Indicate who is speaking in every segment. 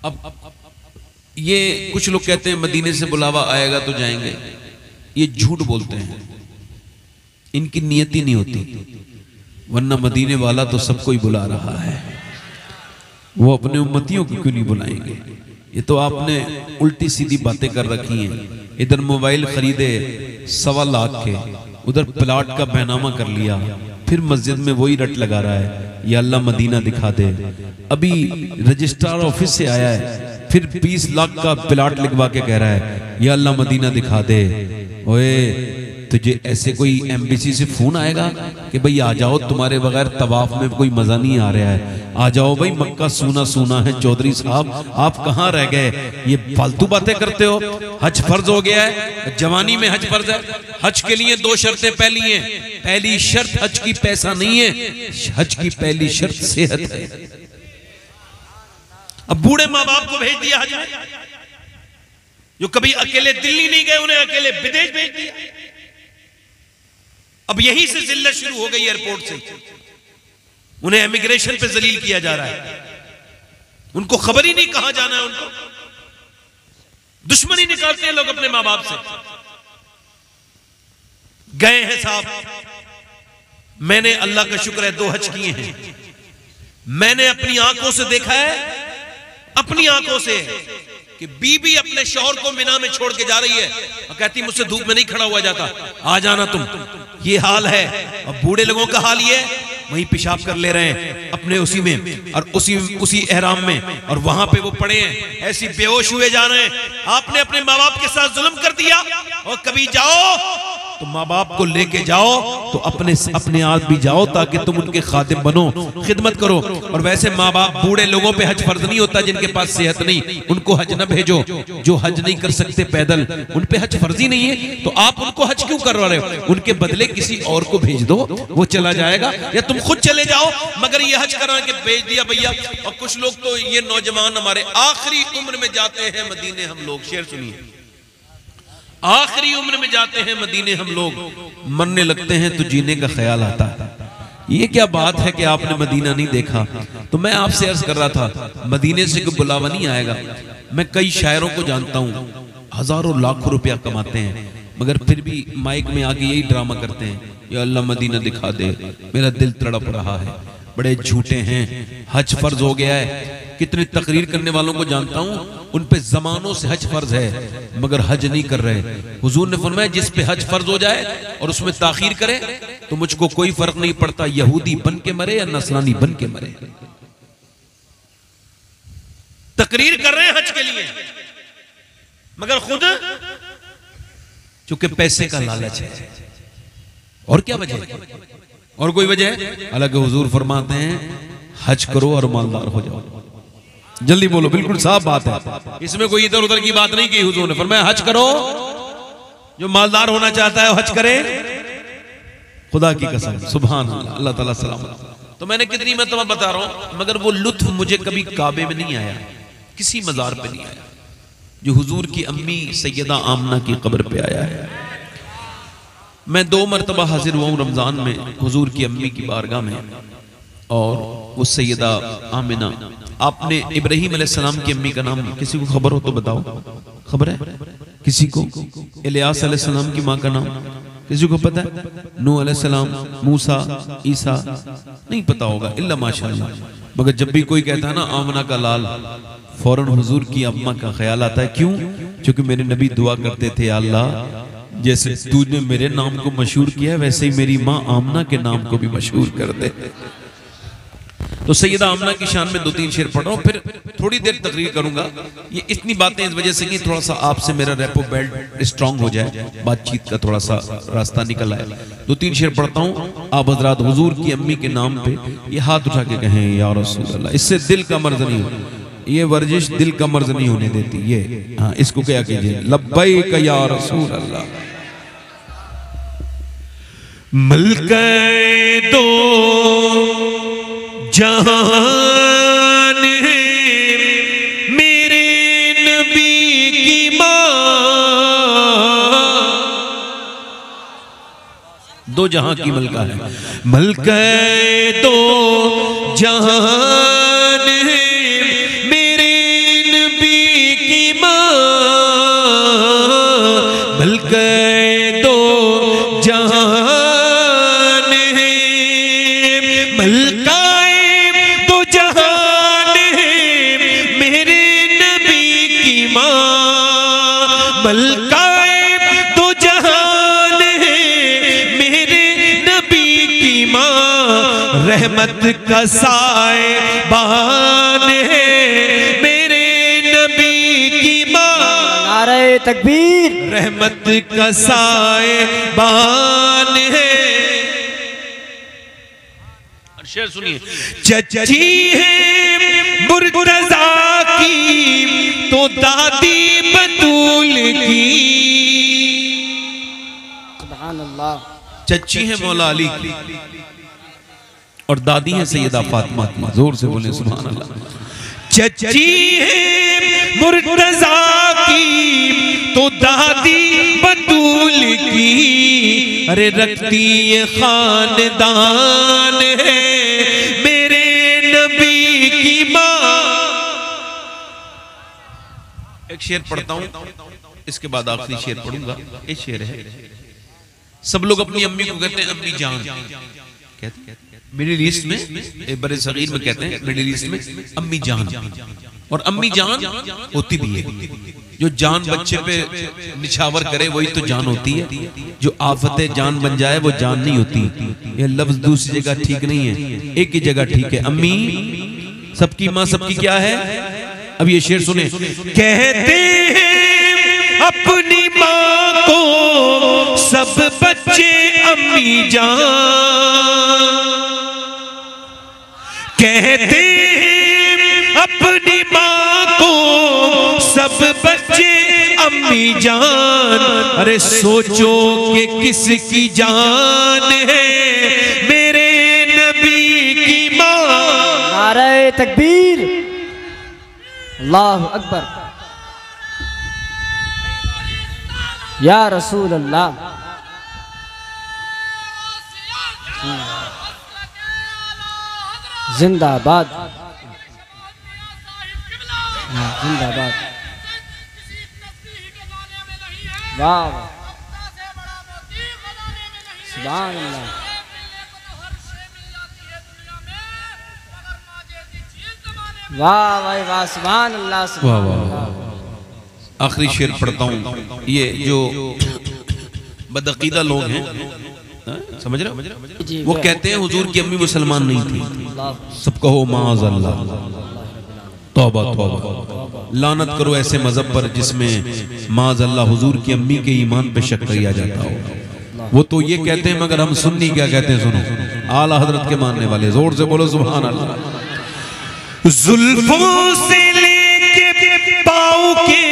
Speaker 1: अब ये कुछ लोग कहते हैं मदीने से बुलावा आएगा तो जाएंगे, ये झूठ बोलते हैं, इनकी नियत ही नहीं होती, वरना मदीने वाला तो सबको ही बुला रहा है, वो अपने उम्मतियों को क्यों नहीं बुलाएंगे। ये तो आपने उल्टी सीधी बातें कर रखी हैं। इधर मोबाइल खरीदे 1.25 लाख के, उधर प्लाट का बैनामा कर लिया, फिर मस्जिद में वही रट लगा रहा है, या अल्लाह मदीना दिखा दे। अभी रजिस्ट्रार ऑफिस से आया है, फिर 20 लाख का प्लाट लिखवा के कह रहा है या अल्लाह मदीना दिखा दे। ओए तुझे ऐसे कोई एम्बेसी से फोन आएगा कि भाई आ जाओ, तुम्हारे बगैर तवाफ में कोई मजा नहीं आ रहा है, आ जाओ भाई, मक्का सूना सूना है, चौधरी साहब आप कहाँ रह गए, ये फालतू बातें करते हो। हज फर्ज हो गया है, जवानी में हज फर्ज है। हज के लिए 2 शर्तें पहली हैं। पहली शर्त हज की पैसा नहीं है, हज की पहली शर्त सेहत है। अब बूढ़े माँ बाप को भेज दिया हज में, जो कभी अकेले दिल्ली नहीं गए उन्हें अकेले विदेश भेज दिया। अब यहीं से जिल्लत शुरू हो गई, एयरपोर्ट से उन्हें इमिग्रेशन पे जलील किया जा रहा है, उनको खबर ही नहीं कहां जाना है, उनको दुश्मनी निकालते हैं लोग अपने मां बाप से। गए हैं साहब, मैंने अल्लाह का शुक्र है 2 हज किए हैं, मैंने अपनी आंखों से देखा है, अपनी आंखों से, कि बीबी अपने शौहर को मिना में छोड़ के जा रही है और कहती मुझसे धूप में नहीं खड़ा हुआ जाता, आ जाना तुम। ये हाल है। अब बूढ़े लोगों का हाल ये है, वहीं पेशाब कर ले रहे हैं अपने उसी में और उसी एहराम में, और वहां पे वो पड़े हैं ऐसी बेहोश हुए जा रहे हैं। आपने अपने माँ बाप के साथ जुल्म कर दिया, और कभी जाओ तो माँ बाप को लेके जाओ तो अपने आप भी जाओ, ताकि तुम उनके खादिम बनो, खिदमत करो। और वैसे माँ बाप बूढ़े लोगों पे हज फर्ज नहीं होता, जिनके पास सेहत नहीं, उनको हज न भेजो। जो हज नहीं कर सकते पैदल, उन पे हज फर्जी नहीं है, तो आप उनको हज क्यों करवा रहे हो? उनके बदले किसी और को भेज दो, वो चला जाएगा, या तुम खुद चले जाओ। मगर ये हज करा के भेज दिया भैया। और कुछ लोग तो ये नौजवान हमारे आखिरी उम्र में जाते हैं मदीने, हम लोग, शेर सुनिए, आखिरी उम्र में जाते हैं मदीने हम लोग, मरने लगते हैं तो जीने का ख्याल आता है। ये क्या बात है कि आपने मदीना नहीं देखा? तो मैं आपसे अर्ज कर रहा था, मदीने से कोई बुलावा नहीं आएगा। मैं कई शायरों को जानता हूँ, हजारों लाखों रुपया कमाते हैं, मगर फिर भी माइक में आके यही ड्रामा करते हैं, या अल्लाह मदीना दिखा दे, मेरा दिल तड़प रहा है। बड़े झूठे हैं। हज फर्ज हो गया है। कितने तकरीर करने वालों को जानता हूं, उन पे जमानों से हज फर्ज है, मगर हज नहीं कर रहे। हुजूर ने फरमाया जिस पे हज फर्ज हो जाए और उसमें ताखीर करे तो मुझको कोई फर्क नहीं पड़ता, यहूदी बन के मरे या नसरानी बन के मरे। तकरीर कर रहे हैं हज के लिए, मगर खुद चूंकि पैसे का लालच है। और क्या वजह है? और कोई वजह है? हालांकि हुजूर फरमाते हैं हज करो और मालदार हो जाओ। जल्दी बोलो, बिल्कुल साफ बात है, इसमें कोई इधर उधर की बात नहीं की। हुजूर ने फरमाया हज करो, जो मालदार होना चाहता है हज करे। खुदा की कसम, सुभान अल्लाह, अल्लाह ताला सलामत। तो मैंने कितनी मरतबा बता रहा हूं, मगर वो लुत्फ मुझे कभी काबे में नहीं आया, किसी मजार पे नहीं आया, जो हुजूर की अम्मी सैयदा आमना की कब्र पे आया है। मैं 2 मरतबा हाजिर हुआ हूं रमजान में हुजूर की अम्मी की बारगाह में, और वो सैयदा आमिना, आपने इब्राहीम अलैहिस्सलाम की अम्मी का नाम किसी को खबर हो तो बताओ, खबर है किसी को? इलियास अलैहिस्सलाम की माँ का नाम किसी को पता है? नूह अलैहिस्सलाम, मूसा, ईसा, नहीं पता होगा इल्ला माशाअल्लाह। मगर जब भी कोई कहता है ना आमना का लाल, फौरन हुजूर की अम्मा का ख्याल आता है। क्यों? क्योंकि मेरे नबी दुआ करते थे, अल्लाह जैसे तूने मेरे नाम को मशहूर किया वैसे ही मेरी माँ आमना के नाम को भी मशहूर कर दे। तो सैयदा आमना की शान में 2-3 शेर पढ़ रहा हूं, फिर थोड़ी देर तकरीर करूंगा। ये इतनी बातें इस वजह से कि थोड़ा सा आपसे मेरा रेपो बेल्ट स्ट्रांग हो जाए, बातचीत का थोड़ा सा रास्ता निकल आए। 2-3 शेर पढ़ता हूं। आप हजरात हुजूर की अम्मी के नाम पे ये हाथ उठा के कहें या रसूल अल्लाह। इससे दिल का मर्ज नहीं हो, ये वर्जिश दिल का मर्ज नहीं होने देती। ये हाँ, इसको क्या कीजिए, लब्बैक या रसूल अल्लाह। मलके दो जहान है मेरे नबी की माँ, 2 जहां की मलका है। मलके दो जहान है मेरे मलकाए दो जहान है मेरे नबी की माँ, रहमत का साएबान है मेरे नबी की माँ।
Speaker 2: नारे तकबीर।
Speaker 1: रहमत का साएबान है। शेर सुनिए। चची है मुर्तजा की तो दादी बतूल की।
Speaker 2: सुभान अल्लाह।
Speaker 1: चची है मौला अली की और दादी है सैयदा फातिमा की। जोर से बोले सुभान अल्लाह। चची है मुर्तजा की तो दादी बतूल की, अरे रखती ये खानदान है मेरे नबी की माँ। एक शेर पढ़ता हूं, इसके बाद आखिरी शेर पढ़ूंगा। एक शेर है, सब लोग अपनी अम्मी को कहते हैं अम्मी जान, कहते मिडिल ईस्ट में, बड़े सगीर में कहते हैं मिडिल ईस्ट में अम्मी जान। और अम्मी जान होती भी है, जो जान बच्चे पे निछावर करे वही तो जान होती है। जो आफते जान बन जाए वो जान नहीं होती। ये लफ्ज दूसरी जगह ठीक नहीं है, एक ही जगह ठीक है। अम्मी सबकी माँ सबकी क्या है? अब ये शेर सुने। कहते हैं अपनी माँ को सब बच्चे अम्मी जान, कहते हैं अपनी माँ को सब बच्चे अम्मी जान। अरे सोचो कि किसकी जान है मेरे नबी की माँ।
Speaker 2: नारे तकबीर। अल्लाह अकबर। या रसूल अल्लाह। जिंदाबाद जिंदाबाद। वाह सुभान अल्लाह। वाह भाई वाह सुभान अल्लाह सुभान अल्लाह।
Speaker 1: आखिरी शेर पढ़ता हूँ। ये जो बदअकीदा लोग हैं, समझ रहे हो, वो कहते हैं हुजूर की अम्मी मुसलमान नहीं थी। सब कहो माअज़ल्लाह, तौबा तौबा, लानत करो ऐसे मजहब पर जिसमें माअज़ल्लाह हुजूर की अम्मी के ईमान पे शक किया जाता हो। वो तो ये कहते हैं, मगर हम सुन्नी क्या कहते हैं सुनो, आला हजरत के मानने वाले। जोर से बोलो सुभान अल्लाह। जुल्फों से लेके पाँव के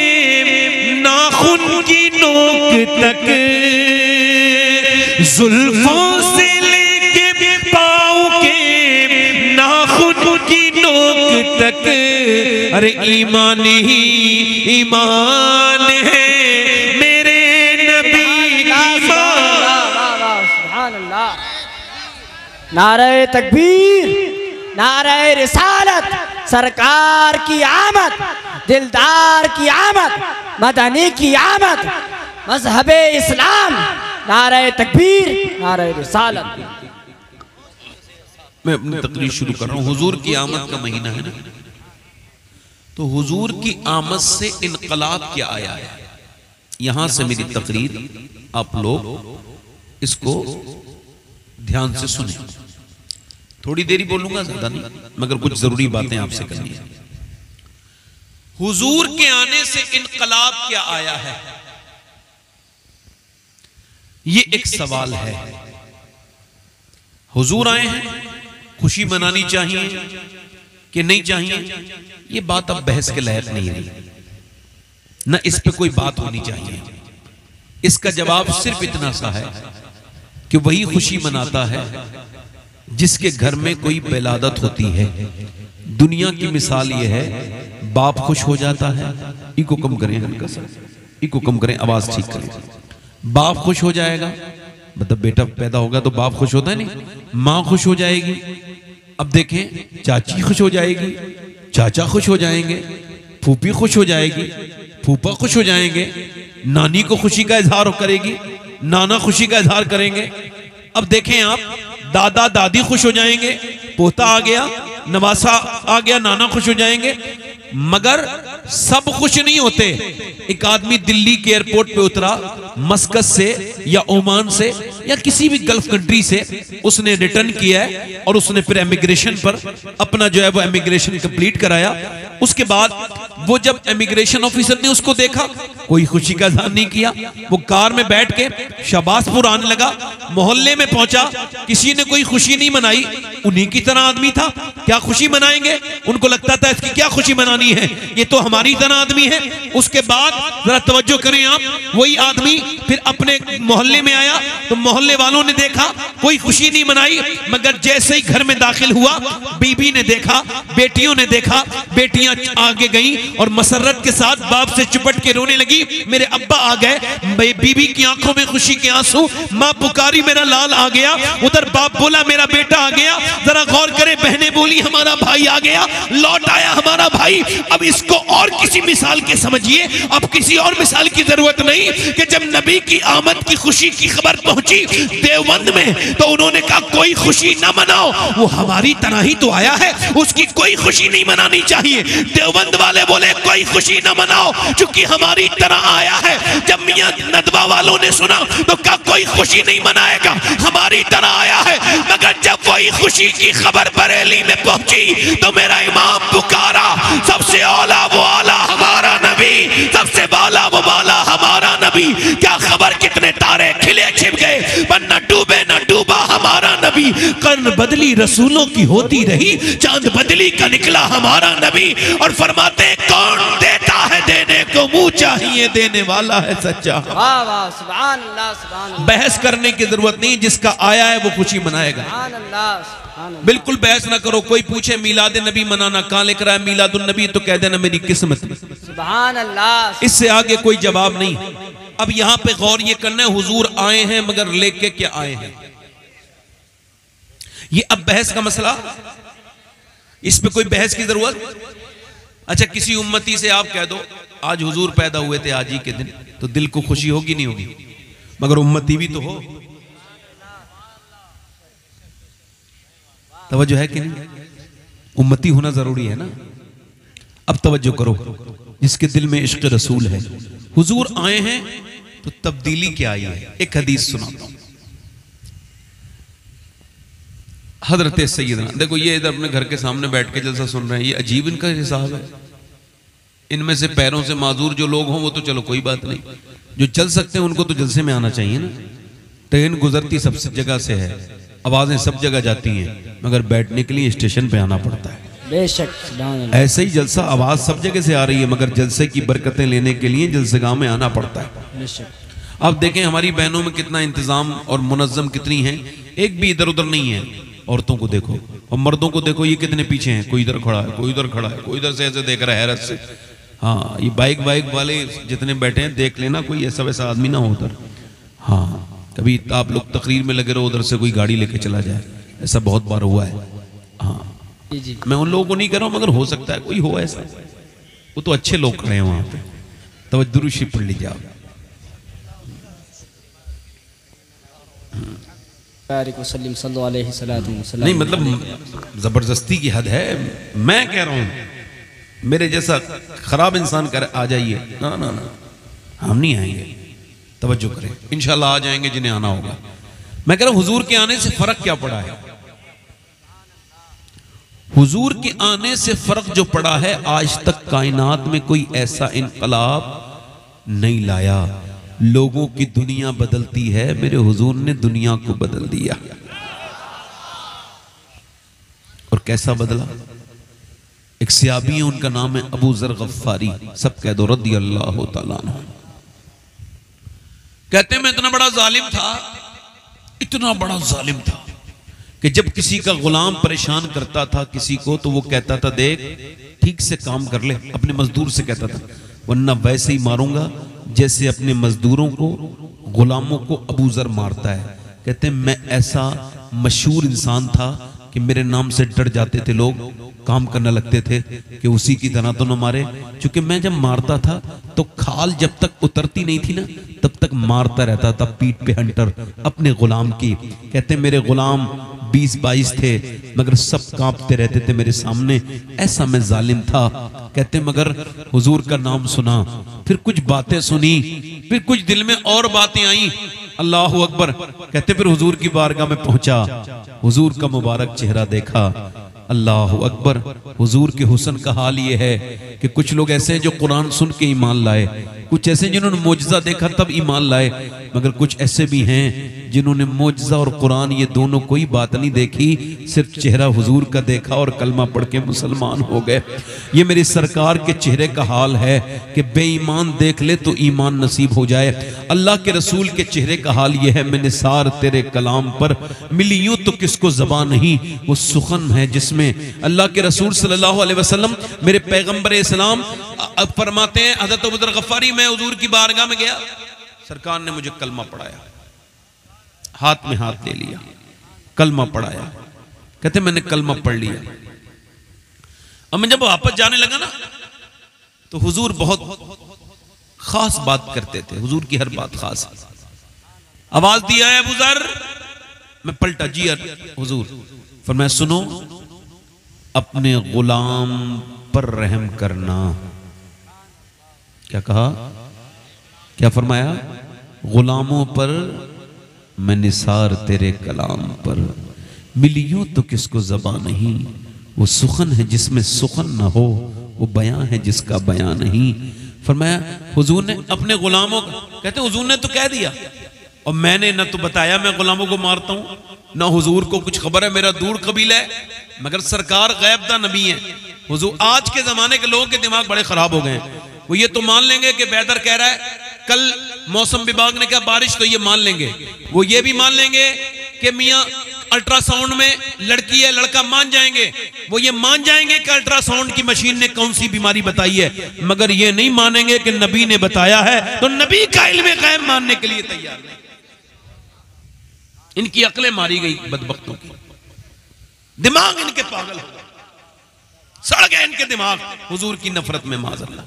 Speaker 1: नाखून की नोक तक, जुल्फों से लेके पाँव के नाखून की नोक तक, अरे ईमान ही ईमान है मेरे नबी की माँ।
Speaker 2: सुभान अल्लाह। नारे तकबीर। नारे रिसालत। सरकार की आमद, दिलदार की आमद, मदनी की आमद, मजहब इस्लाम। नारे तकबीर। नारे रिसालत।
Speaker 1: मैं अपनी तकरीर शुरू कर रहा हूँ। हुजूर की आमद का महीना है ना, तो हुजूर की आमद से इनकलाब क्या आया है, यहां से मेरी तकरीर आप लोग इसको ध्यान से सुने। थोड़ी देरी बोलूंगा, ज्यादा नहीं, मगर कुछ जरूरी बातें आपसे करनी है। हुजूर के आने से इनकलाब क्या आया है, ये एक सवाल है। हुजूर आए हैं, खुशी मनानी चाहिए कि नहीं चाहिए, ये बात अब बहस के लायक नहीं रही, न इस पे कोई बात होनी चाहिए। इसका जवाब सिर्फ इतना सा है कि वही खुशी मनाता है जिसके घर में कोई विलादत होती है। दुनिया की मिसाल ये है, बाप खुश हो जाता है, इको कम करें, इको कम करें, आवाज ठीक करें। बाप खुश हो जाएगा, मतलब बेटा पैदा होगा तो बाप खुश होता है नहीं, माँ खुश हो जाएगी। अब देखें, चाची खुश हो जाएगी, चाचा खुश हो जाएंगे, फूफी खुश हो जाएगी, फूफा खुश हो जाएंगे, नानी को खुशी का इजहार करेगी, नाना खुशी का इजहार करेंगे। अब देखें आप, दादा दादी खुश हो जाएंगे, पोता आ गया, नवासा आ गया, नाना खुश हो जाएंगे। मगर सब खुश नहीं होते। एक आदमी दिल्ली के एयरपोर्ट पे उतरा, मस्कत से या ओमान से या किसी भी गल्फ कंट्री से, उसने रिटर्न किया है और उसने फिर इमिग्रेशन पर अपना जो है वो इमिग्रेशन कंप्लीट कराया। उसके बाद वो जब इमिग्रेशन ऑफिसर ने उसको देखा, कोई खुशी का इज़हार नहीं किया। वो कार में बैठ के शाबाशपुर आने लगा, मोहल्ले में पहुंचा, किसी ने कोई खुशी नहीं मनाई। उन्हीं की तरह आदमी था, क्या खुशी मनाएंगे? उनको लगता था इसकी क्या खुशी मनानी है, ये तो हमारी तरह आदमी है। उसके बाद जरा तवज्जो करें आप, वही आदमी फिर अपने मोहल्ले में आया तो मोहल्ले वालों ने देखा, कोई खुशी नहीं मनाई। मगर जैसे ही घर में दाखिल हुआ, बीबी ने देखा, बेटियों ने देखा, बेटियां आगे गई और मसरत के साथ बाप से चिपट के रोने लगी, मेरे अब्बा आ गए। बीबी की आंखों में खुशी के आंसू, मां पुकारी मेरा लाल आ गया, उधर बाप बोला मेरा बेटा आ गया। जरा गौर करें, बहनें बोली हमारा भाई आ गया, लौट आया हमारा भाई। अब इसको और किसी मिसाल के समझिए, अब किसी और मिसाल की जरूरत नहीं कि जब नबी की आमद की खुशी की खबर पहुंची देवबंद में तो उन्होंने कहा कोई खुशी ना मनाओ, वो हमारी तरह ही तो आया है, उसकी कोई खुशी नहीं मनानी चाहिए। देवबंद वाले बोले कोई खुशी ना मनाओ क्योंकि हमारी तरह आया है। जब मियां नदवा वालों ने सुना तो कहा कोई खुशी नहीं मनाएगा, हमारी तरह आया है। मगर जब वही खुशी की खबर बरेली में पहुंची तो मेरा इमाम पुकारा, सबसे औला वो आला हमारा नबी, सबसे बाला वो बाला हमारा नबी। क्या खबर कितने तारे खिले छिप गए, पर न डूबे न डूबा हमारा नबी। कर्न बदली रसूलों की होती रही, चांद बदली का निकला हमारा नबी। और फरमाते कौन देता है देने को मुंह चाहिए, देने वाला है सच्चा।
Speaker 2: वाह वाह, सुभान अल्लाह, सुभान अल्लाह।
Speaker 1: बहस करने की जरूरत नहीं, जिसका आया है वो खुशी मनाएगा।
Speaker 2: सुभान अल्लाह, सुभान अल्लाह।
Speaker 1: बिल्कुल बहस ना करो। कोई पूछे मिलाद नबी मनाना कहां लिख रहा है मिलादुन नबी, तो कह देना मेरी किस्मत।
Speaker 2: सुभान अल्लाह।
Speaker 1: इससे आगे कोई जवाब नहीं। अब यहां पे गौर ये करना है, हुजूर आए हैं मगर लेके क्या आए हैं, ये अब बहस का मसला, इस पे कोई बहस की जरूरत। अच्छा, किसी उम्मती से आप कह दो आज हुजूर पैदा हुए थे आज ही के दिन, तो दिल को खुशी होगी नहीं होगी? मगर उम्मती भी तो हो, तवज्जो है कि नहीं? उम्मती होना जरूरी है ना। अब तवज्जो करो, जिसके दिल में इश्क रसूल है, हुजूर आए हैं तो तब्दीली क्या आई है। एक हदीस सुनाता हूं, हजरत सैयदना, देखो ये इधर अपने घर के सामने बैठ के जलसा सुन रहे हैं, ये अजीब इनका हिसाब है। इनमें से पैरों से माजूर जो लोग हों वो तो चलो कोई बात नहीं, जो चल सकते हैं उनको तो जलसे में आना चाहिए ना। ट्रेन गुजरती सब जगह से है, आवाजें सब जगह जाती हैं, मगर बैठने के लिए स्टेशन पे आना पड़ता है।
Speaker 2: बेशक
Speaker 1: ऐसे ही जलसा आवाज सब जगह से आ रही है, मगर जलसे की बरकतें लेने के लिए जलसेगाह में आना पड़ता है।
Speaker 2: बेशक।
Speaker 1: आप देखें हमारी बहनों में कितना इंतजाम और मुनज्जम कितनी है, एक भी इधर उधर नहीं है। औरतों को देखो और मर्दों को देखो, ये कितने पीछे हैं, कोई इधर खड़ा है, कोई इधर खड़ा है, कोई इधर से ऐसे देख रहा है हैरत से। हाँ, ये बाइक वाले जितने बैठे हैं देख लेना कोई ऐसा वैसा आदमी ना हो उधर। हाँ, कभी आप लोग तकरीर में लगे रहो, उधर से कोई गाड़ी लेके चला जाए, ऐसा बहुत बार हुआ है। हाँ
Speaker 2: जी,
Speaker 1: मैं उन लोगों को नहीं कह रहा हूं, मगर हो सकता है कोई हो ऐसा। वो तो अच्छे लोग खड़े हैं वहां पे, तो दुरूद शरीफ पढ़ लीजिए आप। नहीं मतलब जबरदस्ती की हद है। मैं कह रहा हूं मेरे जैसा खराब इंसान कर आ जाइए, ना ना ना, हम नहीं आएंगे। तवज्जो करें, इंशाल्लाह आ जाएंगे जिन्हें आना होगा। मैं कह रहा हूं हुजूर के आने से फर्क क्या पड़ा है। हुजूर के आने से फर्क जो पड़ा है, आज तक कायनात में कोई ऐसा इनकलाब नहीं लाया। लोगों की दुनिया बदलती है, मेरे हुजूर ने दुनिया को बदल दिया। और कैसा बदला? एक सहाबी है, उनका नाम है अबू जर गफ्फारी, सब कह दो रदी अल्लाह तआला अन्हु। कहते हैं मैं इतना बड़ा जालिम था, इतना बड़ा जालिम था कि जब किसी का गुलाम परेशान करता था किसी को, तो वो कहता था देख ठीक से काम कर ले, अपने मजदूर से कहता था, वरना वैसे ही मारूंगा जैसे अपने मजदूरों को गुलामों को अबू जर मारता है। कहते हैं मैं ऐसा मशहूर इंसान था कि मेरे नाम से डर जाते थे लोग, काम करने लगते थे कि उसी की तरह तो न मारे। क्योंकि मैं जब मारता था तो खाल जब तक उतरती नहीं थी ना, तब तक मारता रहता था पीठ पे हंटर अपने गुलाम की। कहते मेरे गुलाम 20-22 थे, मगर सब कांपते रहते थे मेरे सामने, ऐसा मैं जालिम था। कहते मगर हुजूर का नाम सुना, फिर कुछ बातें सुनी, फिर कुछ दिल में और बातें आई, अल्लाह अकबर। कहते फिर हुजूर की बारगाह में पहुंचा, हुजूर का मुबारक चेहरा देखा, अल्लाह अकबर। हुजूर के हुस्न का हाल ये है कि कुछ लोग ऐसे हैं जो कुरान सुन के ईमान लाए, कुछ ऐसे जिन्होंने मोजज़ा देखा तब ईमान लाए, मगर कुछ ऐसे भी हैं जिन्होंने मोजज़ा और कुरान ये दोनों कोई बात नहीं देखी, सिर्फ चेहरा हुजूर का देखा और कलमा पढ़ के मुसलमान हो गए। ये मेरी सरकार के चेहरे का हाल है कि बेईमान देख ले तो ईमान नसीब हो जाए। अल्लाह के रसूल के चेहरे का हाल ये है, मैं निसार तेरे कलाम पर मिली यूं तो किसको ज़बान नहीं, वो सुखन है जिसमें अल्लाह के रसूल सल्लल्लाहु अलैहि वसल्लम मेरे पैगंबर इस्लाम फरमाते हैं, हज़रत अबू ज़र गफ़ारी, मैं हुजूर की बारगाह में गया, सरकार ने मुझे कलमा पढ़ाया, हाथ में हाथ ले लिया, कलमा पढ़ाया। कहते मैंने कलमा पढ़ लिया। अब मैं जब वापस जाने लगा ना, तो हुजूर बहुत खास बात करते थे, हुजूर की हर बात खास। आवाज दिया है अबू ज़र, मैं पलटा, जी हुजूर। फरमाया सुनो, अपने गुलाम पर रहम करना। क्या कहा, क्या फरमाया, गुलामों पर मैं निसार तेरे कलाम पर मिली यूं तो किसको ज़बान नहीं, वो सुखन है जिसमें सुखन ना हो, वो बयां है जिसका बयां नहीं। फरमाया हुजूर ने अपने गुलामों का, कहते हुजूर ने तो कह दिया और मैंने ना तो बताया मैं गुलामों को मारता हूं, ना हुजूर को कुछ खबर है, मेरा दूर कबीला है, मगर सरकार गैबदा नबी है। हुजूर, आज के जमाने के लोगों के दिमाग बड़े खराब हो गए हैं, वो ये तो मान लेंगे कि बैदर कह रहा है, कल मौसम विभाग ने कहा बारिश, तो ये मान लेंगे। वो ये भी मान लेंगे कि मियां अल्ट्रासाउंड में लड़की है लड़का, मान जाएंगे। वो ये मान जाएंगे कि अल्ट्रासाउंड की मशीन ने कौन सी बीमारी बताई है, मगर ये नहीं मानेंगे कि नबी ने बताया है, तो नबी का इल्म गैब मानने के लिए तैयार नहीं। इनकी अकलें मारी गई बदबख्तों की, दिमाग इनके पागल हो गए, सड़ गए इनके दिमाग हुजूर की नफरत में, माज़अल्लाह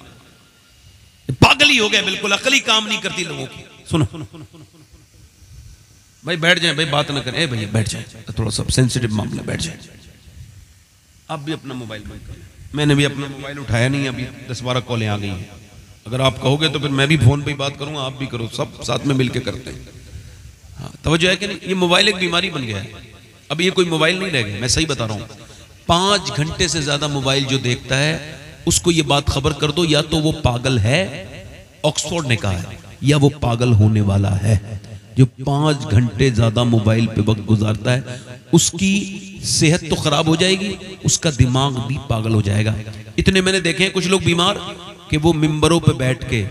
Speaker 1: पागल ही हो गए, बिल्कुल अकल ही काम नहीं करती लोगों की। सुनो भाई, बैठ जाए भाई, बात ना करें, ए भैया बैठ जाए, थोड़ा सा सेंसिटिव मामला, बैठ जाए। आप भी अपना मोबाइल बंद कर, मैंने भी अपना मोबाइल उठाया नहीं, अभी 10-12 कॉलें आ गई हैं। अगर आप कहोगे तो फिर मैं भी फोन पे ही बात करूंगा, आप भी करो, सब साथ में मिलकर करते हैं। हाँ, तवज्जो है कि नहीं? ये मोबाइल एक बीमारी बन गया है। अब ये कोई मोबाइल नहीं रह गया, मैं सही बता रहा हूँ। 5 घंटे से ज्यादा मोबाइल जो देखता है, उसको ये बात खबर कर दो, या तो वो पागल है, ऑक्सफोर्ड ने कहा है, या वो पागल होने वाला है। जो 5 घंटे ज्यादा मोबाइल पे वक्त गुजारता है, उसकी सेहत तो खराब हो जाएगी, उसका दिमाग भी पागल हो जाएगा। इतने मैंने देखे हैं कुछ लोग बीमार कि वो मिंबरों पे बैठ के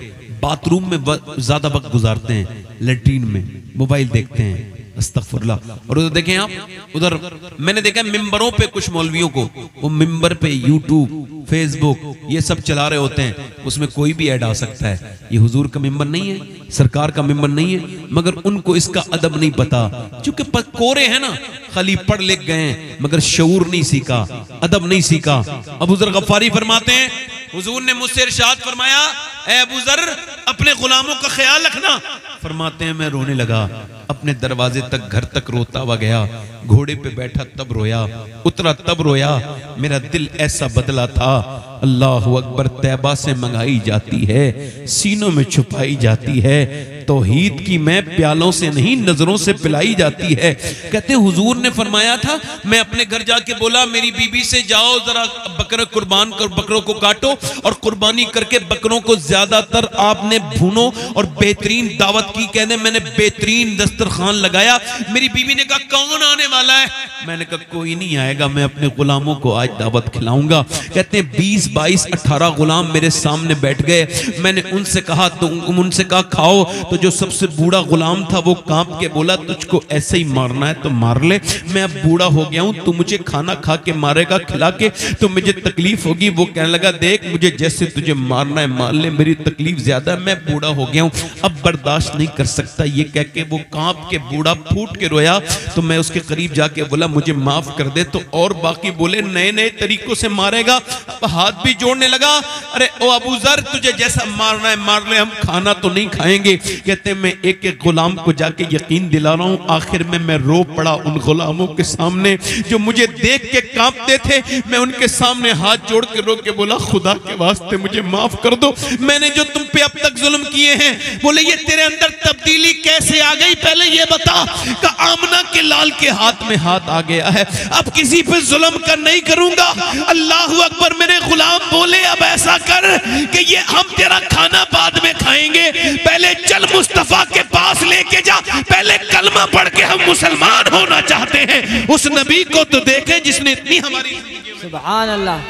Speaker 1: बाथरूम में ज्यादा वक्त गुजारते हैं, लैट्रीन में मोबाइल देखते हैं, अस्तगफुरुल्लाह। और उधर देखें आप, उधर मैंने देखा मिंबरों पे कुछ मौलवियों को, वो मिंबर पे यूट्यूब, फेसबुक ये सब चला रहे होते हैं, उसमें कोई भी ऐड आ सकता है। ये हुजूर का मिंबर नहीं है, सरकार का मिंबर नहीं है, मगर उनको इसका अदब नहीं पता, क्योंकि कोरे हैं ना, खाली पढ़ लिख गए हैं, मगर शऊर नहीं सीखा, अदब नहीं सीखा। अबू ज़र गफ़ारी फरमाते हैं, हुजूर ने मुझसे इरशाद फरमाया, ए अबू ज़र, अपने गुलामों का ख्याल रखना। फरमाते हैं मैं रोने लगा, अपने दरवाजे तक घर तक रोता हुआ गया, घोड़े पे बैठा तब रोया, उतरा तब रोया, मेरा दिल ऐसा बदला था। अल्लाह अकबर, तैबा से मंगाई जाती है, सीनों में छुपाई जाती है, तौहीद की मैं प्यालों से नहीं नजरों से पिलाई जाती है। कहते हुजूर ने फरमाया था, मैं अपने घर जाके बोला मेरी बीबी से, जाओ जरा बकरा कुर्बान कर, बकरों को काटो और कुर्बानी करके बकरों को ज्यादातर आपने भूनो और बेहतरीन दावत की। कहने मैंने बेहतरीन दस्तरखान लगाया। मेरी बीबी ने कहा कौन आने वाला है? मैंने कहा कोई नहीं आएगा, मैं अपने गुलामों को आज दावत खिलाऊंगा। कहते हैं 20, 22, 18 गुलाम मेरे सामने बैठ गए। मैंने उनसे कहा, तो उनसे कहा खाओ। तो जो सबसे बूढ़ा गुलाम था वो कांप के बोला, तुझको ऐसे ही मारना है तो मार ले, मैं अब बूढ़ा हो गया हूं, तू मुझे खाना खा के मारेगा, खिला के तो मुझे तकलीफ होगी। वो कहने लगा देख मुझे जैसे तुझे मारना है मार ले, मेरी तकलीफ ज्यादा है, मैं बूढ़ा हो गया हूं, अब बर्दाश्त नहीं कर सकता। ये कह के वो कांप के बूढ़ा फूट के रोया। तो मैं उसके करीब जाके बोला मुझे माफ कर दे। तो और बाकी बोले नए नए तरीकों से मारेगा, अब हाथ भी जोड़ने लगा। अरे ओ अबू जर, तुझे जैसा मारना है मार ले, हम खाना तो नहीं खाएंगे। कहते मैं एक एक गुलाम को जाके यकीन दिला रहा हूं। आखिर में मैं रो पड़ा उन गुलामों के सामने जो मुझे देख के कांपते थे। मैं उनके सामने हाथ जोड़ के रो के बोला, खुदा के वास्ते मुझे माफ कर दो, मैंने जो तुम पे अब तक जुल्म किए हैं। बोले ये तेरे अंदर तब्दीली कैसे आ गई, पहले ये बता। कि आमना के लाल के हाथ में हाथ आ गया है, अब किसी पे जुल्म कर नहीं करूंगा। अल्लाह अकबर। मेरे गुलाम बोले अब ऐसा कर कि ये हम तेरा खाना बाद में खाएंगे, पहले चल मुस्तफा के पास लेके जा, पहले कलमा पढ़ के हम मुसलमान होना चाहते हैं। उस नबी को तो देखे जिसने इतनी हमारी।
Speaker 2: सुभान अल्लाह,